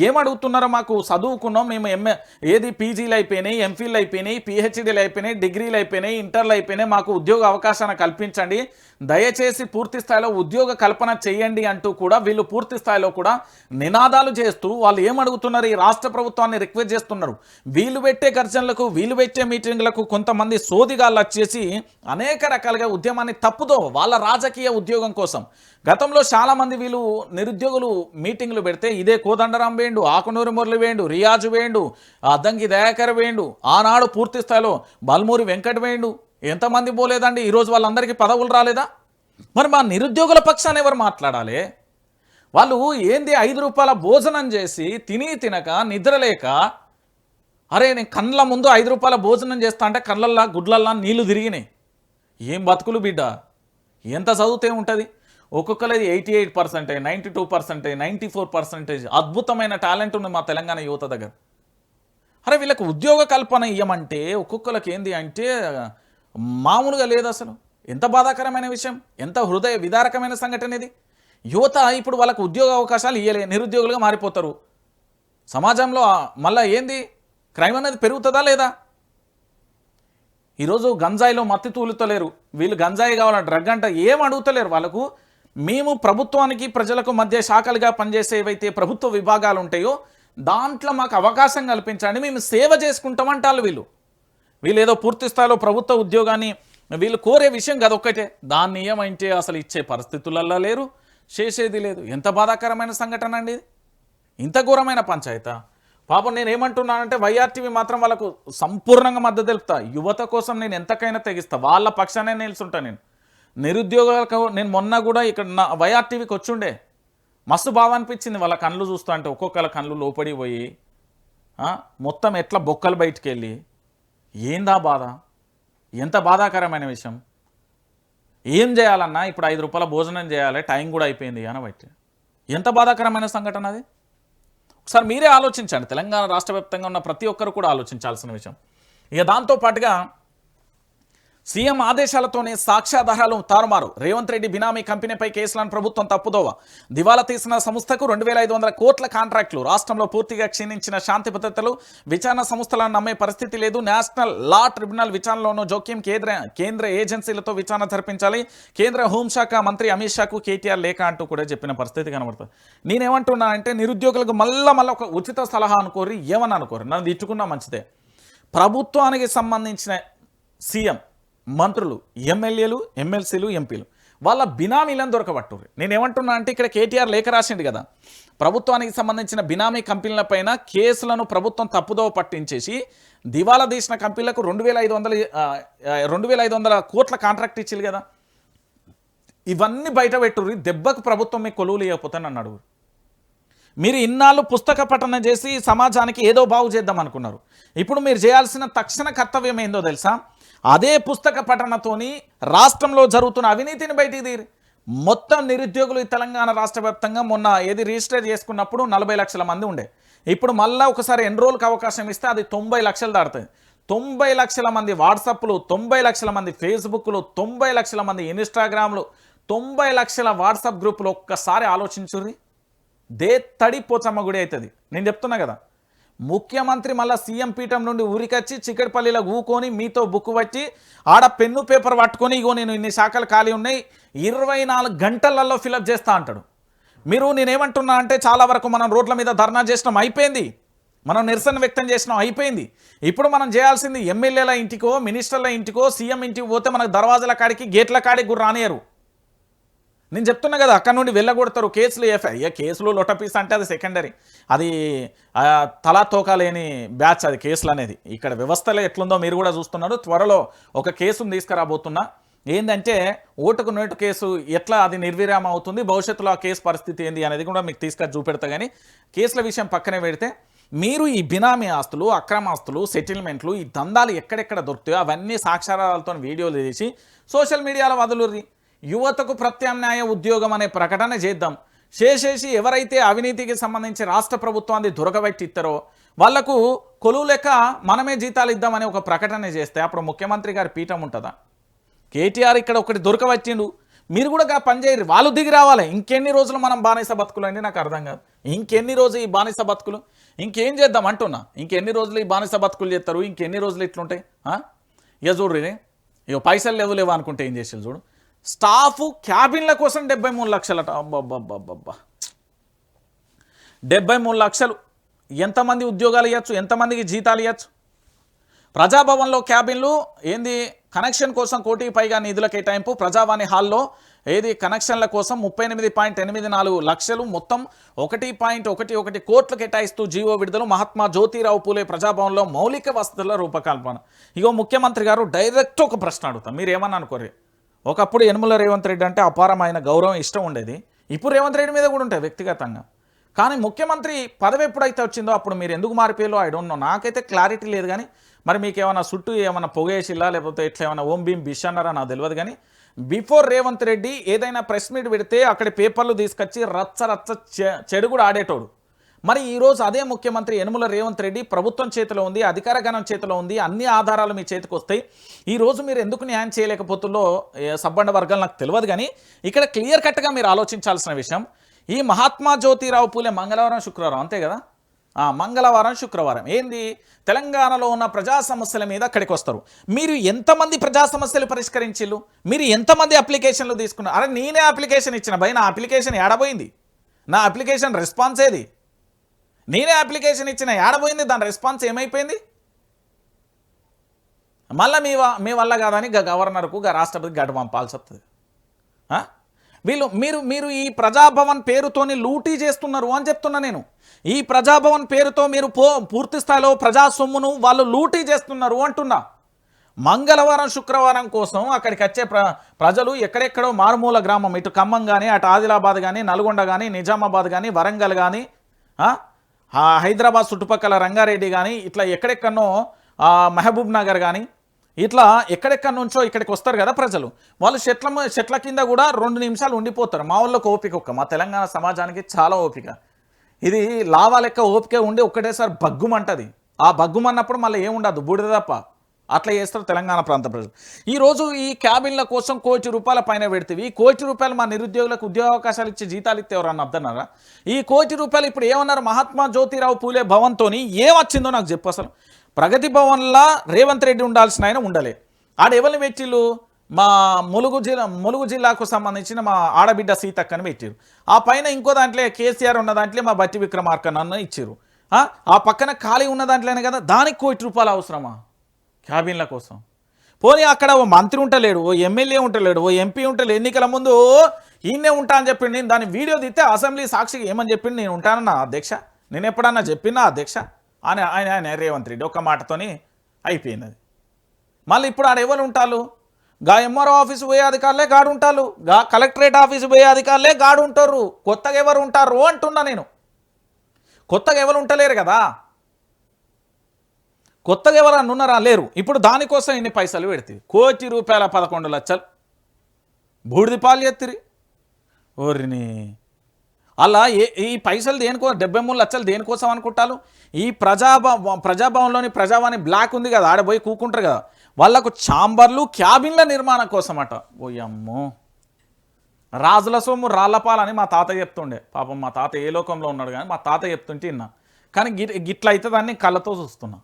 ఏమడుగుతున్నారో మాకు చదువుకున్నాం మేము ఏది పీజీలు అయిపోయినాయి, ఎంఫిల్ అయిపోయినాయి, పిహెచ్డీలు అయిపోయినాయి, డిగ్రీలు అయిపోయినాయి, ఇంటర్లు అయిపోయినాయి, మాకు ఉద్యోగ అవకాశాన్ని కల్పించండి, దయచేసి పూర్తి స్థాయిలో ఉద్యోగ కల్పన చేయండి అంటూ కూడా వీళ్ళు పూర్తి స్థాయిలో కూడా నినాదాలు చేస్తూ వాళ్ళు ఏమడుగుతున్నారు, ఈ రాష్ట్ర ప్రభుత్వాన్ని రిక్వెస్ట్ చేస్తున్నారు. వీళ్ళు పెట్టే గర్జనలకు, వీళ్ళు పెట్టే మీటింగ్లకు కొంతమంది సోదిగాళ్ళు వచ్చేసి అనేక రకాలుగా ఉద్యమాన్ని తప్పుదో వాళ్ళ రాజకీయ ఉద్యోగం కోసం. గతంలో చాలామంది వీళ్ళు నిరుద్యోగులు మీటింగ్లు పెడితే ఇదే కోదండరాం వేండు, ఆకునూరి మురళి వేండు, రియాజు వేండు, అద్దంకి దయాకర్ వేండు, ఆనాడు పూర్తి స్థాయిలో బల్మూరి వెంకట్ వేండు, ఎంతమంది పోలేదండి. ఈరోజు వాళ్ళందరికీ పదవులు రాలేదా? మరి మా నిరుద్యోగుల పక్షాన్ని ఎవరు మాట్లాడాలి? వాళ్ళు ఏంది 5 రూపాయల భోజనం చేసి తినక నిద్రలేక, అరే నేను కళ్ళ ముందు 5 రూపాయల భోజనం చేస్తా అంటే కళ్ళల్లా గుడ్లల్లా నీళ్లు తిరిగినాయి. ఏం బతుకులు బిడ్డ, ఎంత చదివితే ఉంటుంది? ఒక్కొక్కరిది 88%, 92%, 94% అద్భుతమైన టాలెంట్ ఉంది మా తెలంగాణ యువత దగ్గర. అరే వీళ్ళకి ఉద్యోగ కల్పన ఇవ్వమంటే ఒక్కొక్కరికి ఏంది అంటే మామూలుగా లేదు అసలు. ఎంత బాధాకరమైన విషయం, ఎంత హృదయ విదారకమైన సంఘటన ఇది. యువత ఇప్పుడు వాళ్ళకు ఉద్యోగ అవకాశాలు ఇవ్వలే, నిరుద్యోగులుగా మారిపోతారు. సమాజంలో మళ్ళీ ఏంది క్రైమ్ అనేది పెరుగుతుందా లేదా? ఈరోజు గంజాయిలో మత్తి తూలుతలేరు వీళ్ళు, గంజాయి కావాలని డ్రగ్ అంట ఏం అడుగుతలేరు వాళ్ళకు. మేము ప్రభుత్వానికి ప్రజలకు మధ్య శాఖలుగా పనిచేసే ఏవైతే ప్రభుత్వ విభాగాలు ఉంటాయో దాంట్లో మాకు అవకాశం కల్పించండి, మేము సేవ చేసుకుంటామంటారు వీళ్ళు. వీళ్ళు ఏదో పూర్తి స్థాయిలో ప్రభుత్వ ఉద్యోగాన్ని వీళ్ళు కోరే విషయం కదా ఒక్కటే. దాన్ని ఏమంటే అసలు ఇచ్చే పరిస్థితులలో లేరు, చేసేది లేదు. ఎంత బాధాకరమైన సంఘటన అండి ఇది, ఇంత ఘోరమైన పంచాయతా. పాపం నేను ఏమంటున్నానంటే వైఆర్టీవీ మాత్రం వాళ్ళకు సంపూర్ణంగా మద్దతు తెలుపుతా. యువత కోసం నేను ఎంతకైనా తెగిస్తా, వాళ్ళ పక్షానే నిలుచుంటా. నేను నిరుద్యోగులకు నేను మొన్న కూడా ఇక్కడ నా వైఆర్టీవీకి వచ్చుండే, మస్తు బాగా అనిపించింది వాళ్ళ కళ్ళు చూస్తా అంటే. ఒక్కొక్కళ్ళ కళ్ళు లోపడి పోయి మొత్తం ఎట్లా బొక్కలు బయటికి వెళ్ళి, ఏందా బాధ, ఎంత బాధాకరమైన విషయం. ఏం చేయాలన్నా ఇప్పుడు 5 రూపాయల భోజనం చేయాలి, టైం కూడా అయిపోయింది అనబట్టి ఎంత బాధాకరమైన సంఘటన అది. ఒకసారి మీరే ఆలోచించండి, తెలంగాణ రాష్ట్ర వ్యాప్తంగా ఉన్న ప్రతి ఒక్కరు కూడా ఆలోచించాల్సిన విషయం. ఇక దాంతోపాటుగా సీఎం ఆదేశాలతోనే సాక్ష్యాధారాలు తారుమారు, రేవంత్ రెడ్డి బినామీ కంపెనీపై కేసులను ప్రభుత్వం తప్పుదోవ, దివాలా తీసిన సంస్థకు 2500 కోట్ల కాంట్రాక్టులు, రాష్ట్రంలో పూర్తిగా క్షీణించిన శాంతి భద్రతలు, విచారణ సంస్థలను నమ్మే పరిస్థితి లేదు, నేషనల్ లా ట్రిబ్యునల్ విచారణలోనూ జోక్యం, కేంద్ర ఏజెన్సీలతో విచారణ జరిపించాలి, కేంద్ర హోంశాఖ మంత్రి అమిత్ షాకు కేటీఆర్ లేఖ అంటూ కూడా చెప్పిన పరిస్థితి కనబడుతుంది. నేనేమంటున్నా అంటే నిరుద్యోగులకు మళ్ళా ఒక ఉచిత సలహా అనుకోరి, ఏమని అనుకోరు, నన్ను తిట్టుకున్నా మంచిదే. ప్రభుత్వానికి సంబంధించిన సీఎం, మంత్రులు, ఎమ్మెల్యేలు, ఎమ్మెల్సీలు, ఎంపీలు వాళ్ళ బినామీలను దొరకబట్టుర్రు. నేనేమంటున్నా అంటే ఇక్కడ కేటీఆర్ లేఖ రాసిండు కదా, ప్రభుత్వానికి సంబంధించిన బినామీ కంపెనీలపైన కేసులను ప్రభుత్వం తప్పుదోవ పట్టించేసి దివాలా తీసిన కంపెనీలకు 2500 కోట్ల కాంట్రాక్ట్ ఇచ్చింది కదా, ఇవన్నీ బయట పెట్టుర్రు. దెబ్బకు ప్రభుత్వం మీకు కొలువులు ఇవ్వకపోతే నన్ను అడుగు. మీరు ఇన్నాళ్ళు పుస్తక పఠనం చేసి సమాజానికి ఏదో బాగు చేద్దాం అనుకున్నారు. ఇప్పుడు మీరు చేయాల్సిన తక్షణ కర్తవ్యం ఏందో తెలుసా? అదే పుస్తక పఠనతోని రాష్ట్రంలో జరుగుతున్న అవినీతిని బయటికి తీరి మొత్తం నిరుద్యోగులు తెలంగాణ రాష్ట్ర వ్యాప్తంగా మొన్న ఏది రిజిస్టర్ చేసుకున్నప్పుడు 40 లక్షల మంది ఉండే, ఇప్పుడు మళ్ళీ ఒకసారి ఎన్రోల్కి అవకాశం ఇస్తే అది 90 లక్షలు దాడుతుంది. 90 లక్షల మంది వాట్సాప్లు, 90 లక్షల మంది ఫేస్బుక్లు, 90 లక్షల మంది ఇన్స్టాగ్రామ్లు, 90 లక్షల వాట్సాప్ గ్రూపులు. ఒక్కసారి ఆలోచించుర్రి, దే తడి పోచమ్మ గుడి అవుతుంది. నేను చెప్తున్నా కదా, ముఖ్యమంత్రి మళ్ళీ సీఎం పీఠం నుండి ఊరికొచ్చి చిక్కడపల్లిలో ఊకొని మీతో బుక్ పట్టి ఆడ పెన్ను పేపర్ పట్టుకొని ఇగో నేను ఇన్ని శాఖలు ఖాళీ ఉన్నాయి 24 గంటలలో ఫిలప్ చేస్తా అంటాడు. మీరు నేనేమంటున్నా అంటే చాలా వరకు మనం రోడ్ల మీద ధర్నా చేసినాం, అయిపోయింది. మనం నిరసన వ్యక్తం చేసినాం, అయిపోయింది. ఇప్పుడు మనం చేయాల్సింది ఎమ్మెల్యేల ఇంటికో, మినిస్టర్ల ఇంటికో, సీఎం ఇంటికి పోతే మనకు దర్వాజాల కాడికి, గేట్ల కాడికి కూడా రానియరు. నేను చెప్తున్నా కదా, అక్కడ నుండి వెళ్ళగొడతారు. కేసులు కేసులు లొటపీస్ అంటే అది సెకండరీ, అది తలా తోకాలేని బ్యాచ్ అది కేసులు అనేది. ఇక్కడ వ్యవస్థలో ఎట్లుందో మీరు కూడా చూస్తున్నారు. త్వరలో ఒక కేసును తీసుకురాబోతున్నా. ఏంటంటే ఓటుకు నోటు కేసు ఎట్లా అది నిర్విరామం అవుతుంది, భవిష్యత్తులో ఆ కేసు పరిస్థితి ఏంది అనేది కూడా మీకు తీసుకొని చూపెడతా. కానీ కేసుల విషయం పక్కనే పెడితే మీరు ఈ బినామీ ఆస్తులు, అక్రమాస్తులు, సెటిల్మెంట్లు, ఈ దందాలు ఎక్కడెక్కడ దొరుకుతాయో అవన్నీ సాక్షాధారాలతో వీడియోలు తీసి సోషల్ మీడియాలో వదులుర్రి. యువతకు ప్రత్యామ్నాయ ఉద్యోగం అనే ప్రకటన చేద్దాం. చేసేసి ఎవరైతే అవినీతికి సంబంధించి రాష్ట్ర ప్రభుత్వాన్ని దొరకబెట్టి ఇస్తారో వాళ్లకు కొలువు లెక్క మనమే జీతాలు ఇద్దామని ఒక ప్రకటన చేస్తే అప్పుడు ముఖ్యమంత్రి గారి పీఠం ఉంటుందా? కేటీఆర్ ఇక్కడ ఒకటి దొరకబట్టిండు, మీరు కూడా పని చేయరు, వాళ్ళు దిగి రావాలి. ఇంకెన్ని రోజులు మనం బానిస బతుకులు అండి, నాకు అర్థం కాదు. ఇంకెన్ని రోజులు ఈ బానిస బతుకులు, ఇంకేం చేద్దాం అంటున్నా. ఇంకెన్ని రోజులు ఈ బానిస బతుకులు చేస్తారు, ఇంకెన్ని రోజులు ఇట్లుంటాయి. ఇక చూడ్రి, ఇక పైసలు లేవు అనుకుంటే ఏం చేసేది చూడు. స్టాఫ్ క్యాబిన్ల కోసం 73 లక్షలట. అబ్బబ్బబ్బబ్బా, 73 లక్షలు. ఎంతమంది ఉద్యోగాలు ఇవ్వచ్చు, ఎంతమందికి జీతాలు ఇవ్వచ్చు? ప్రజాభవన్లో క్యాబిన్లు ఏంది, కనెక్షన్ కోసం 1 కోటి పైగా నిధుల కేటాయింపు. ప్రజావాణి హాల్లో ఏది కనెక్షన్ల కోసం 38.84 లక్షలు, మొత్తం 1.11 కోట్లు కేటాయిస్తూ జీవో విడుదల. మహాత్మా జ్యోతిరావు పూలే ప్రజాభవన్లో మౌలిక వసతుల రూపకల్పన. ఇగో ముఖ్యమంత్రి గారు డైరెక్ట్ ఒక ప్రశ్న అడుగుతాం, మీరు ఏమన్నా అనుకోరు. ఒకప్పుడు యనమల రేవంత్ రెడ్డి అంటే అపారమైన గౌరవం, ఇష్టం ఉండేది. ఇప్పుడు రేవంత్ రెడ్డి మీద కూడా ఉంటుంది వ్యక్తిగతంగా. కానీ ముఖ్యమంత్రి పదవి ఎప్పుడైతే వచ్చిందో అప్పుడు మీరు ఎందుకు మారిపోయాలో ఐ డోంట్ నో, నాకైతే క్లారిటీ లేదు. కానీ మరి మీకు ఏమైనా చుట్టూ ఏమైనా పొగేసిల్లా, లేకపోతే ఇట్లా ఏమైనా ఓం భీమ్ బిష్ అన్నారా నాకు తెలియదు. కానీ బిఫోర్ రేవంత్ రెడ్డి ఏదైనా ప్రెస్ మీట్ పెడితే అక్కడ పేపర్లు తీసుకొచ్చి రచ్చ చెడు కూడా ఆడేటోడు. మరి ఈరోజు అదే ముఖ్యమంత్రి యనమల రేవంత్ రెడ్డి ప్రభుత్వం చేతిలో ఉంది, అధికార గణం చేతిలో ఉంది, అన్ని ఆధారాలు మీ చేతికి వస్తాయి. ఈరోజు మీరు ఎందుకు న్యాయం చేయలేకపోతుందో సబ్బండ వర్గాలు నాకు తెలియదు. కానీ ఇక్కడ క్లియర్ కట్గా మీరు ఆలోచించాల్సిన విషయం, ఈ మహాత్మా జ్యోతిరావు పూలే మంగళవారం శుక్రవారం అంతే కదా, మంగళవారం శుక్రవారం ఏంది తెలంగాణలో ఉన్న ప్రజా సమస్యల మీద అక్కడికి వస్తారు. మీరు ఎంతమంది ప్రజా సమస్యలు పరిష్కరించిల్లు, మీరు ఎంతమంది అప్లికేషన్లు తీసుకున్నారు? అరే నేనే అప్లికేషన్ ఇచ్చిన భయ్, నా అప్లికేషన్ ఏడబోయింది? నా అప్లికేషన్ రెస్పాన్స్ ఏది? నేనే అప్లికేషన్ ఇచ్చిన ఏడబోయింది? దాని రెస్పాన్స్ ఏమైపోయింది? మళ్ళీ మీ వల్ల కాదని గవర్నర్కు రాష్ట్రపతికి గడ్డ పంపాల్సి వస్తుంది. మీరు ఈ ప్రజాభవన్ పేరుతోని లూటీ చేస్తున్నారు అని చెప్తున్నా నేను. ఈ ప్రజాభవన్ పేరుతో మీరు పూర్తి స్థాయిలో ప్రజా సొమ్మును వాళ్ళు లూటీ చేస్తున్నారు అంటున్నా. మంగళవారం శుక్రవారం కోసం అక్కడికి వచ్చే ప్రజలు ఎక్కడెక్కడో మారుమూల గ్రామం, ఇటు ఖమ్మం కానీ, అటు ఆదిలాబాద్ కానీ, నల్గొండ కానీ, నిజామాబాద్ కానీ, వరంగల్ కానీ, హైదరాబాద్ చుట్టుపక్కల రంగారెడ్డి కానీ, ఇట్లా ఎక్కడెక్కడనో మహబూబ్ నగర్ కానీ, ఇట్లా ఎక్కడెక్కడి నుంచో ఇక్కడికి వస్తారు కదా ప్రజలు. వాళ్ళు చెట్ల కింద కూడా 2 నిమిషాలు ఉండిపోతారు. మా వాళ్ళకి ఓపిక, మా తెలంగాణ సమాజానికి చాలా ఓపిక. ఇది లావా లెక్క ఓపిక ఉండి ఒక్కటేసారి బగ్గుమంటది. ఆ బగ్గుమన్నప్పుడు మళ్ళీ ఏముండదు, బూడిద తప్ప. అట్లా చేస్తారు తెలంగాణ ప్రాంత ప్రజలు. ఈరోజు ఈ క్యాబిన్ల కోసం 1 కోటి రూపాయల పైన పెడితే, ఈ 1 కోటి రూపాయలు మా నిరుద్యోగులకు ఉద్యోగావకాశాలు ఇచ్చి జీతాలు ఇస్తే ఎవరన్నా అర్థన్నారా? ఈ 1 కోటి రూపాయలు ఇప్పుడు ఏమన్నారు, మహాత్మా జ్యోతిరావు పూలే భవన్తో ఏమొచ్చిందో నాకు చెప్పు. అసలు ప్రగతి భవన్లా రేవంత్ రెడ్డి ఉండాల్సిన ఆయన ఉండలే. ఆడ ఎవరిని పెట్టిళ్ళు, మా ములుగు జిల్లాకు సంబంధించిన మా ఆడబిడ్డ సీతక్కని పెట్టారు. ఆ పైన ఇంకో దాంట్లో కేసీఆర్ ఉన్న దాంట్లో మా బట్టి విక్రమార్క నన్ను ఇచ్చారు. ఆ పక్కన ఖాళీ ఉన్న దాంట్లోనే కదా, దానికి 1 కోటి రూపాయలు అవసరమా క్యాబిన్ల కోసం? పోనీ అక్కడ ఓ మంత్రి ఉంటలేడు, ఓ ఎమ్మెల్యే ఉంటలేడు, ఓ ఎంపీ ఉంటలేడు. ఎన్నికల ముందు ఈయనే ఉంటా అని చెప్పిండు. నేను దాని వీడియో తీస్తే అసెంబ్లీ సాక్షిగా ఏమని చెప్పిండు, నేను ఉంటానన్నా అధ్యక్ష, నేను ఎప్పుడన్నా చెప్పినా అధ్యక్ష అని ఆయన రేవంత్ రెడ్డి ఒక్క మాటతోని అయిపోయింది అది. మళ్ళీ ఇప్పుడు ఆడ ఎవరు ఉంటారు? ఎంఆర్ఓ ఆఫీసు పోయే అధికారులే గాడు ఉంటారు, కలెక్టరేట్ ఆఫీసు పోయే అధికారులే గాడు ఉంటారు. కొత్తగా ఎవరు ఉంటారు అంటున్నా నేను. కొత్తగా ఎవరు ఉంటలేరు కదా, కొత్తగా ఎవరు ఉన్నారా? లేరు. ఇప్పుడు దానికోసం ఇన్ని పైసలు పెడితే 1 కోటి రూపాయల 11 లక్షలు బూడిది పాలు ఎత్తిరి ఓరిని. అలా ఈ పైసలు దేనికోసం, 73 లక్షలు దేనికోసం అనుకుంటారు? ఈ ప్రజాభవన్లోని ప్రజావాణి బ్లాక్ ఉంది కదా, ఆడపోయి కూకుంటారు కదా, వాళ్ళకు ఛాంబర్లు క్యాబిన్ల నిర్మాణం కోసం అట. ఓయమ్మో, రాజుల సొమ్ము రాళ్లపాలని మా తాత చెప్తుండే. పాపం మా తాత ఏ లోకంలో ఉన్నాడు కానీ మా తాత చెప్తుంటే విన్నా. కానీ గిట్ల అయితే దాన్ని కళ్ళతో చూస్తున్నా.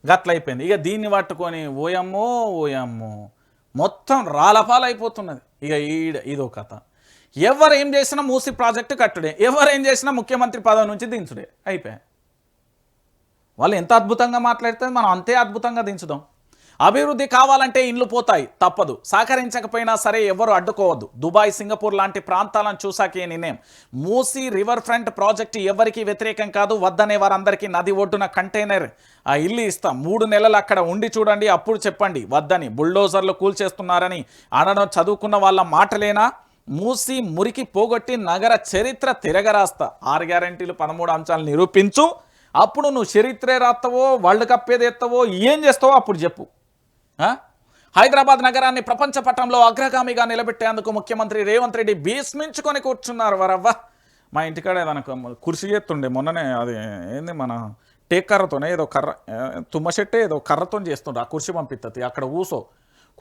గట్ల అయిపోయింది. ఇక దీన్ని పట్టుకొని ఓయమ్మో మొత్తం రాళ్లపాలు అయిపోతున్నది. ఇక ఇదో కథ. ఎవరు ఏం చేసినా మూసి ప్రాజెక్టు కట్టుడే, ఎవరు ఏం చేసినా ముఖ్యమంత్రి పదవి నుంచి దించుడే అయిపోయాయి. వాళ్ళు ఎంత అద్భుతంగా మాట్లాడితే మనం అంతే అద్భుతంగా దించుదాం. అభివృద్ధి కావాలంటే ఇండ్లు పోతాయి, తప్పదు. సహకరించకపోయినా సరే ఎవరు అడ్డుకోవద్దు. దుబాయ్, సింగపూర్ లాంటి ప్రాంతాలను చూసాకే నిర్ణయం. మూసీ రివర్ ఫ్రంట్ ప్రాజెక్టు ఎవరికి వ్యతిరేకం కాదు. వద్దనే వారందరికీ నది ఒడ్డున కంటైనర్ ఇల్లు ఇస్తాం. 3 నెలలు అక్కడ ఉండి చూడండి, అప్పుడు చెప్పండి వద్దని. బుల్డోజర్లు కూల్చేస్తున్నారని అనడం చదువుకున్న వాళ్ళ మాటలేనా? మూసి మురికి పోగొట్టి నగర చరిత్ర తిరగరాస్తా. 6 గ్యారంటీలు 13 అంశాలు నిరూపించు. అప్పుడు నువ్వు చరిత్రే రాస్తావో, వరల్డ్ కప్ ఏది ఎత్తావో, ఏం చేస్తావో అప్పుడు చెప్పు. హైదరాబాద్ నగరాన్ని ప్రపంచ పటంలో అగ్రగామిగా నిలబెట్టేందుకు ముఖ్యమంత్రి రేవంత్ రెడ్డి భీష్మించుకొని కూర్చున్నారు. వరవ్వ, మా ఇంటికాడ ఏదైనా కుర్చీ చేస్తుండే మొన్ననే, అది ఏంది మన టేక్ కర్రతోనే ఏదో కర్ర, తుమ్మ చెట్టే ఏదో కర్రతో చేస్తుండే. ఆ కుర్చీ పంపిస్తుంది, అక్కడ కూసో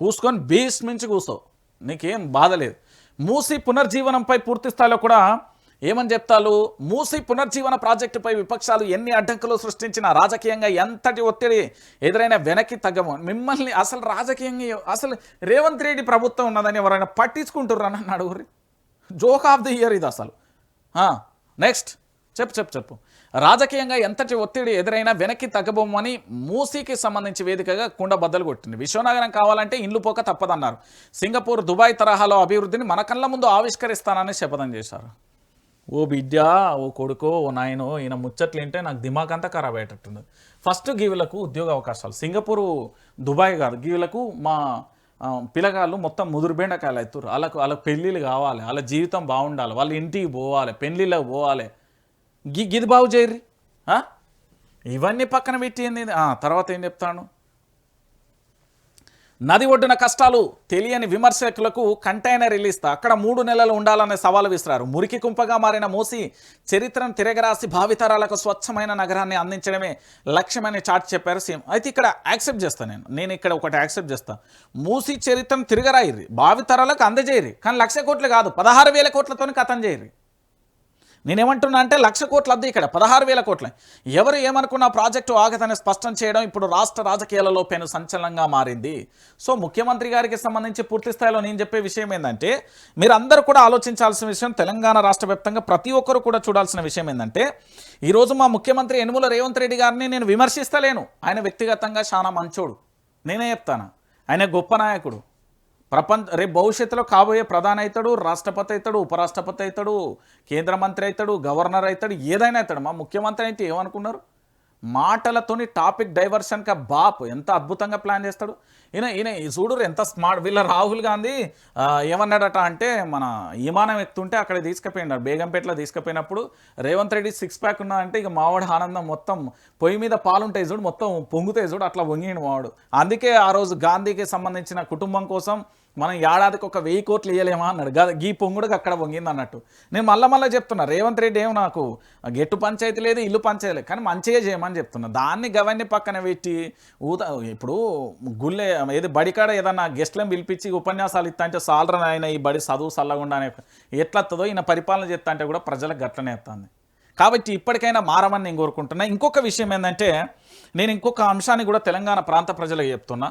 కూసుకొని బీచ్ మించి కూసో, నీకేం బాధ లేదు. మూసీ పునర్జీవనంపై పూర్తి స్థాయిలో కూడా ఏమని చెప్తారు? మూసీ పునర్జీవన ప్రాజెక్టుపై విపక్షాలు ఎన్ని అడ్డంకులు సృష్టించినా రాజకీయంగా ఎంతటి ఒత్తిడి ఎదురైనా వెనక్కి తగ్గము. మిమ్మల్ని అసలు రాజకీయంగా అసలు రేవంత్ రెడ్డి ప్రభుత్వం ఉన్నదని ఎవరైనా పట్టించుకుంటుర్రని అని అడుగురి. జోక్ ఆఫ్ ది ఇయర్ ఇది అసలు. నెక్స్ట్ చెప్పు. రాజకీయంగా ఎంతటి ఒత్తిడి ఎదురైనా వెనక్కి తగ్గబోమని మూసీకి సంబంధించి వేదికగా కుండ బద్దలు కొట్టింది. విశ్వనగరం కావాలంటే ఇండ్లు పోక తప్పదన్నారు. సింగపూర్, దుబాయ్ తరహాలో అభివృద్ధిని మన కళ్ళ ముందు ఆవిష్కరిస్తానని శపథం చేశారు. ఓ బిడ్డ, ఓ కొడుకో, ఓ నాయనో, ఈయన ముచ్చట్లు ఏంటే నాకు దిమాగ్ అంతా ఖరాబ్ అయ్యేటట్టున్నది. ఫస్ట్ గీవులకు ఉద్యోగ అవకాశాలు సింగపూరు, దుబాయ్ కాదు, గీవులకు మా పిల్లగాళ్ళు మొత్తం ముదురు బెండకాయలు అవుతారు. వాళ్ళకు పెళ్ళిళ్ళు కావాలి, వాళ్ళ జీవితం బాగుండాలి, వాళ్ళ ఇంటికి పోవాలి, పెళ్ళిళ్ళకి పోవాలి. గిది బాగు చేయర్రి. ఇవన్నీ పక్కన పెట్టింది. తర్వాత ఏం చెప్తాను? నది ఒడ్డున కష్టాలు తెలియని విమర్శకులకు కంటైనర్ రిలీస్తా, అక్కడ 3 నెలలు ఉండాలనే సవాలు విసిరారు. మురికి కుంపగా మారిన మూసి చరిత్రను తిరగరాసి భావితరాలకు స్వచ్ఛమైన నగరాన్ని అందించడమే లక్ష్యమని చాటి చెప్పారు సీఎం. అయితే ఇక్కడ యాక్సెప్ట్ చేస్తాను, నేను ఇక్కడ ఒకటి యాక్సెప్ట్ చేస్తాను. మూసి చరిత్రను తిరగరాయిర్రి, భావితరాలకు అందజేయరి, కానీ 1,00,000 కోట్లు కాదు 16,000 కోట్లతో కథం చేయరి. నేనేమంటున్నా అంటే 1,00,000 కోట్లు అద్దె, ఇక్కడ 16,000 కోట్ల. ఎవరు ఏమనుకున్న ప్రాజెక్టు ఆగదని స్పష్టం చేయడం ఇప్పుడు రాష్ట్ర రాజకీయాలలో పెను సంచలనంగా మారింది. సో ముఖ్యమంత్రి గారికి సంబంధించి పూర్తి స్థాయిలో నేను చెప్పే విషయం ఏంటంటే, మీరు అందరూ కూడా ఆలోచించాల్సిన విషయం, తెలంగాణ రాష్ట్ర వ్యాప్తంగా ప్రతి ఒక్కరు కూడా చూడాల్సిన విషయం ఏంటంటే, ఈరోజు మా ముఖ్యమంత్రి యనుమల రేవంత్ రెడ్డి గారిని నేను విమర్శిస్తలేను. ఆయన వ్యక్తిగతంగా చాలా మంచోడు, నేనే చెప్తాను. ఆయన గొప్ప నాయకుడు, రేపు భవిష్యత్తులో కాబోయే ప్రధాని అవుతాడు, రాష్ట్రపతి అవుతాడు, ఉపరాష్ట్రపతి అవుతాడు, కేంద్ర మంత్రి అవుతాడు, గవర్నర్ అవుతాడు, ఏదైనా అవుతాడు. మా ముఖ్యమంత్రి అయితే ఏమనుకున్నారు? మాటలతోని టాపిక్ డైవర్షన్గా బాప్ ఎంత అద్భుతంగా ప్లాన్ చేస్తాడు. ఈయన చూడురు ఎంత స్మార్ట్. వీళ్ళ రాహుల్ గాంధీ ఏమన్నాడట అంటే, మన విమానం ఎక్కుతుంటే అక్కడ తీసుకుపోయినాడు, బేగంపేటలో తీసుకుపోయినప్పుడు రేవంత్ రెడ్డి 6 ప్యాక్ ఉన్నదంటే ఇక మావాడు ఆనందం మొత్తం పొయ్యి మీద పాలుంటాయి చూడు, మొత్తం పొంగుతాయి చూడు, అట్లా వంగిండు మావాడు. అందుకే ఆ రోజు గాంధీకి సంబంధించిన కుటుంబం కోసం మనం ఏడాదికి 1,000 కోట్లు ఇవ్వలేమా అన్నాడు. గీ పొంగుడుగా అక్కడ వంగింది అన్నట్టు. నేను మళ్ళీ చెప్తున్నా, రేవంత్ రెడ్డి ఏమో నాకు గెట్టు పంచాయతీ లేదు, ఇల్లు పంచాయతీ లేదు, కానీ మంచిగా చేయమని చెప్తున్నా. దాన్ని గవన్నీ పక్కన పెట్టి ఇప్పుడు గుళ్ళే ఏది బడికాడ ఏదన్నా గెస్ట్లను పిలిపించి ఉపన్యాసాలు ఇస్తా అంటే సాలరని ఆయన ఈ బడి చదువు చల్లకుండా ఎట్లత్తదో ఈయన పరిపాలన చేస్తా అంటే కూడా ప్రజలకు గట్లనే ఎత్తాంది. కాబట్టి ఇప్పటికైనా మారమని నేను కోరుకుంటున్నా. ఇంకొక విషయం ఏంటంటే, నేను ఇంకొక అంశాన్ని కూడా తెలంగాణ ప్రాంత ప్రజలకు చెప్తున్నా.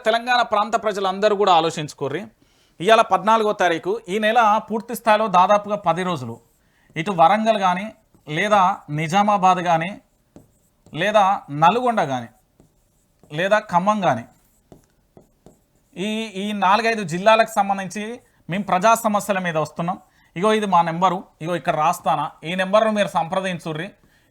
తెలంగాణ ప్రాంత ప్రజలందరూ కూడా ఆలోచించుకోర్రి. ఇవాళ 14వ తారీఖు, ఈ నెల పూర్తి స్థాయిలో దాదాపుగా 10 రోజులు ఇటు వరంగల్ కానీ, లేదా నిజామాబాద్ కానీ, లేదా నల్గొండ కానీ, లేదా ఖమ్మం కానీ, ఈ 4-5 జిల్లాలకు సంబంధించి మేము ప్రజా సమస్యల మీద వస్తున్నాం. ఇగో ఇది మా నెంబరు, ఇగో ఇక్కడ రాస్తానా, ఈ నెంబర్ను మీరు సంప్రదించుర్రి.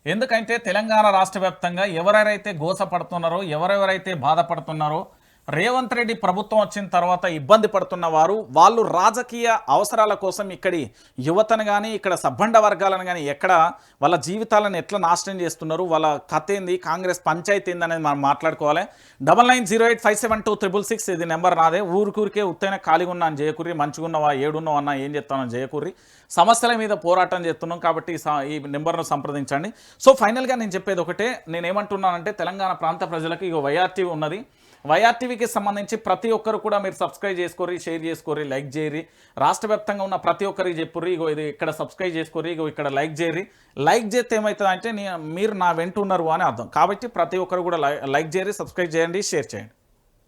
ఎందుకంటే తెలంగాణ రాష్ట్ర వ్యాప్తంగా ఎవరెవరైతే గోసపడుతున్నారో, ఎవరెవరైతే బాధపడుతున్నారో, రేవంత్ రెడ్డి ప్రభుత్వం వచ్చిన తర్వాత ఇబ్బంది పడుతున్న వాళ్ళు రాజకీయ అవసరాల కోసం ఇక్కడి యువతను కానీ, ఇక్కడ సబ్బండ వర్గాలను కానీ ఎక్కడ వాళ్ళ జీవితాలను ఎట్లా నాశనం చేస్తున్నారు, వాళ్ళ కథ ఏంది, కాంగ్రెస్ పంచాయతీ ఏంది అనేది మనం మాట్లాడుకోవాలి. 9908572666 ఇది నెంబర్ నాదే. ఊరికే ఉత్తైన ఖాళీగా ఉన్నా అని చేయకూర్రి, మంచిగా ఉన్నవా ఏడున్నావా అన్నా ఏం చెప్తానని చేయకూర్రి. సమస్యల మీద పోరాటం చేస్తున్నాం కాబట్టి ఈ నెంబర్ను సంప్రదించండి. సో ఫైనల్గా నేను చెప్పేది ఒకటే, నేనేమంటున్నానంటే తెలంగాణ ప్రాంత ప్రజలకు ఇక వైఆర్టీవీ ఉన్నది. వైఆర్టీవీకి సంబంధించి ప్రతి ఒక్కరు కూడా మీరు సబ్స్క్రైబ్ చేసుకోర్రి, షేర్ చేసుకోర్రి, లైక్ చేయరి. రాష్ట్ర వ్యాప్తంగా ఉన్న ప్రతి ఒక్కరికి చెప్పుర్రి, ఇగో ఇది ఇక్కడ సబ్స్క్రైబ్ చేసుకోర్రి, ఇగో ఇక్కడ లైక్ చేయరి. లైక్ చేస్తే ఏమవుతుంది అంటే మీరు నా వెంట ఉన్నారు అని అర్థం. కాబట్టి ప్రతి ఒక్కరు కూడా లైక్ చేయరి, సబ్స్క్రైబ్ చేయండి, షేర్ చేయండి.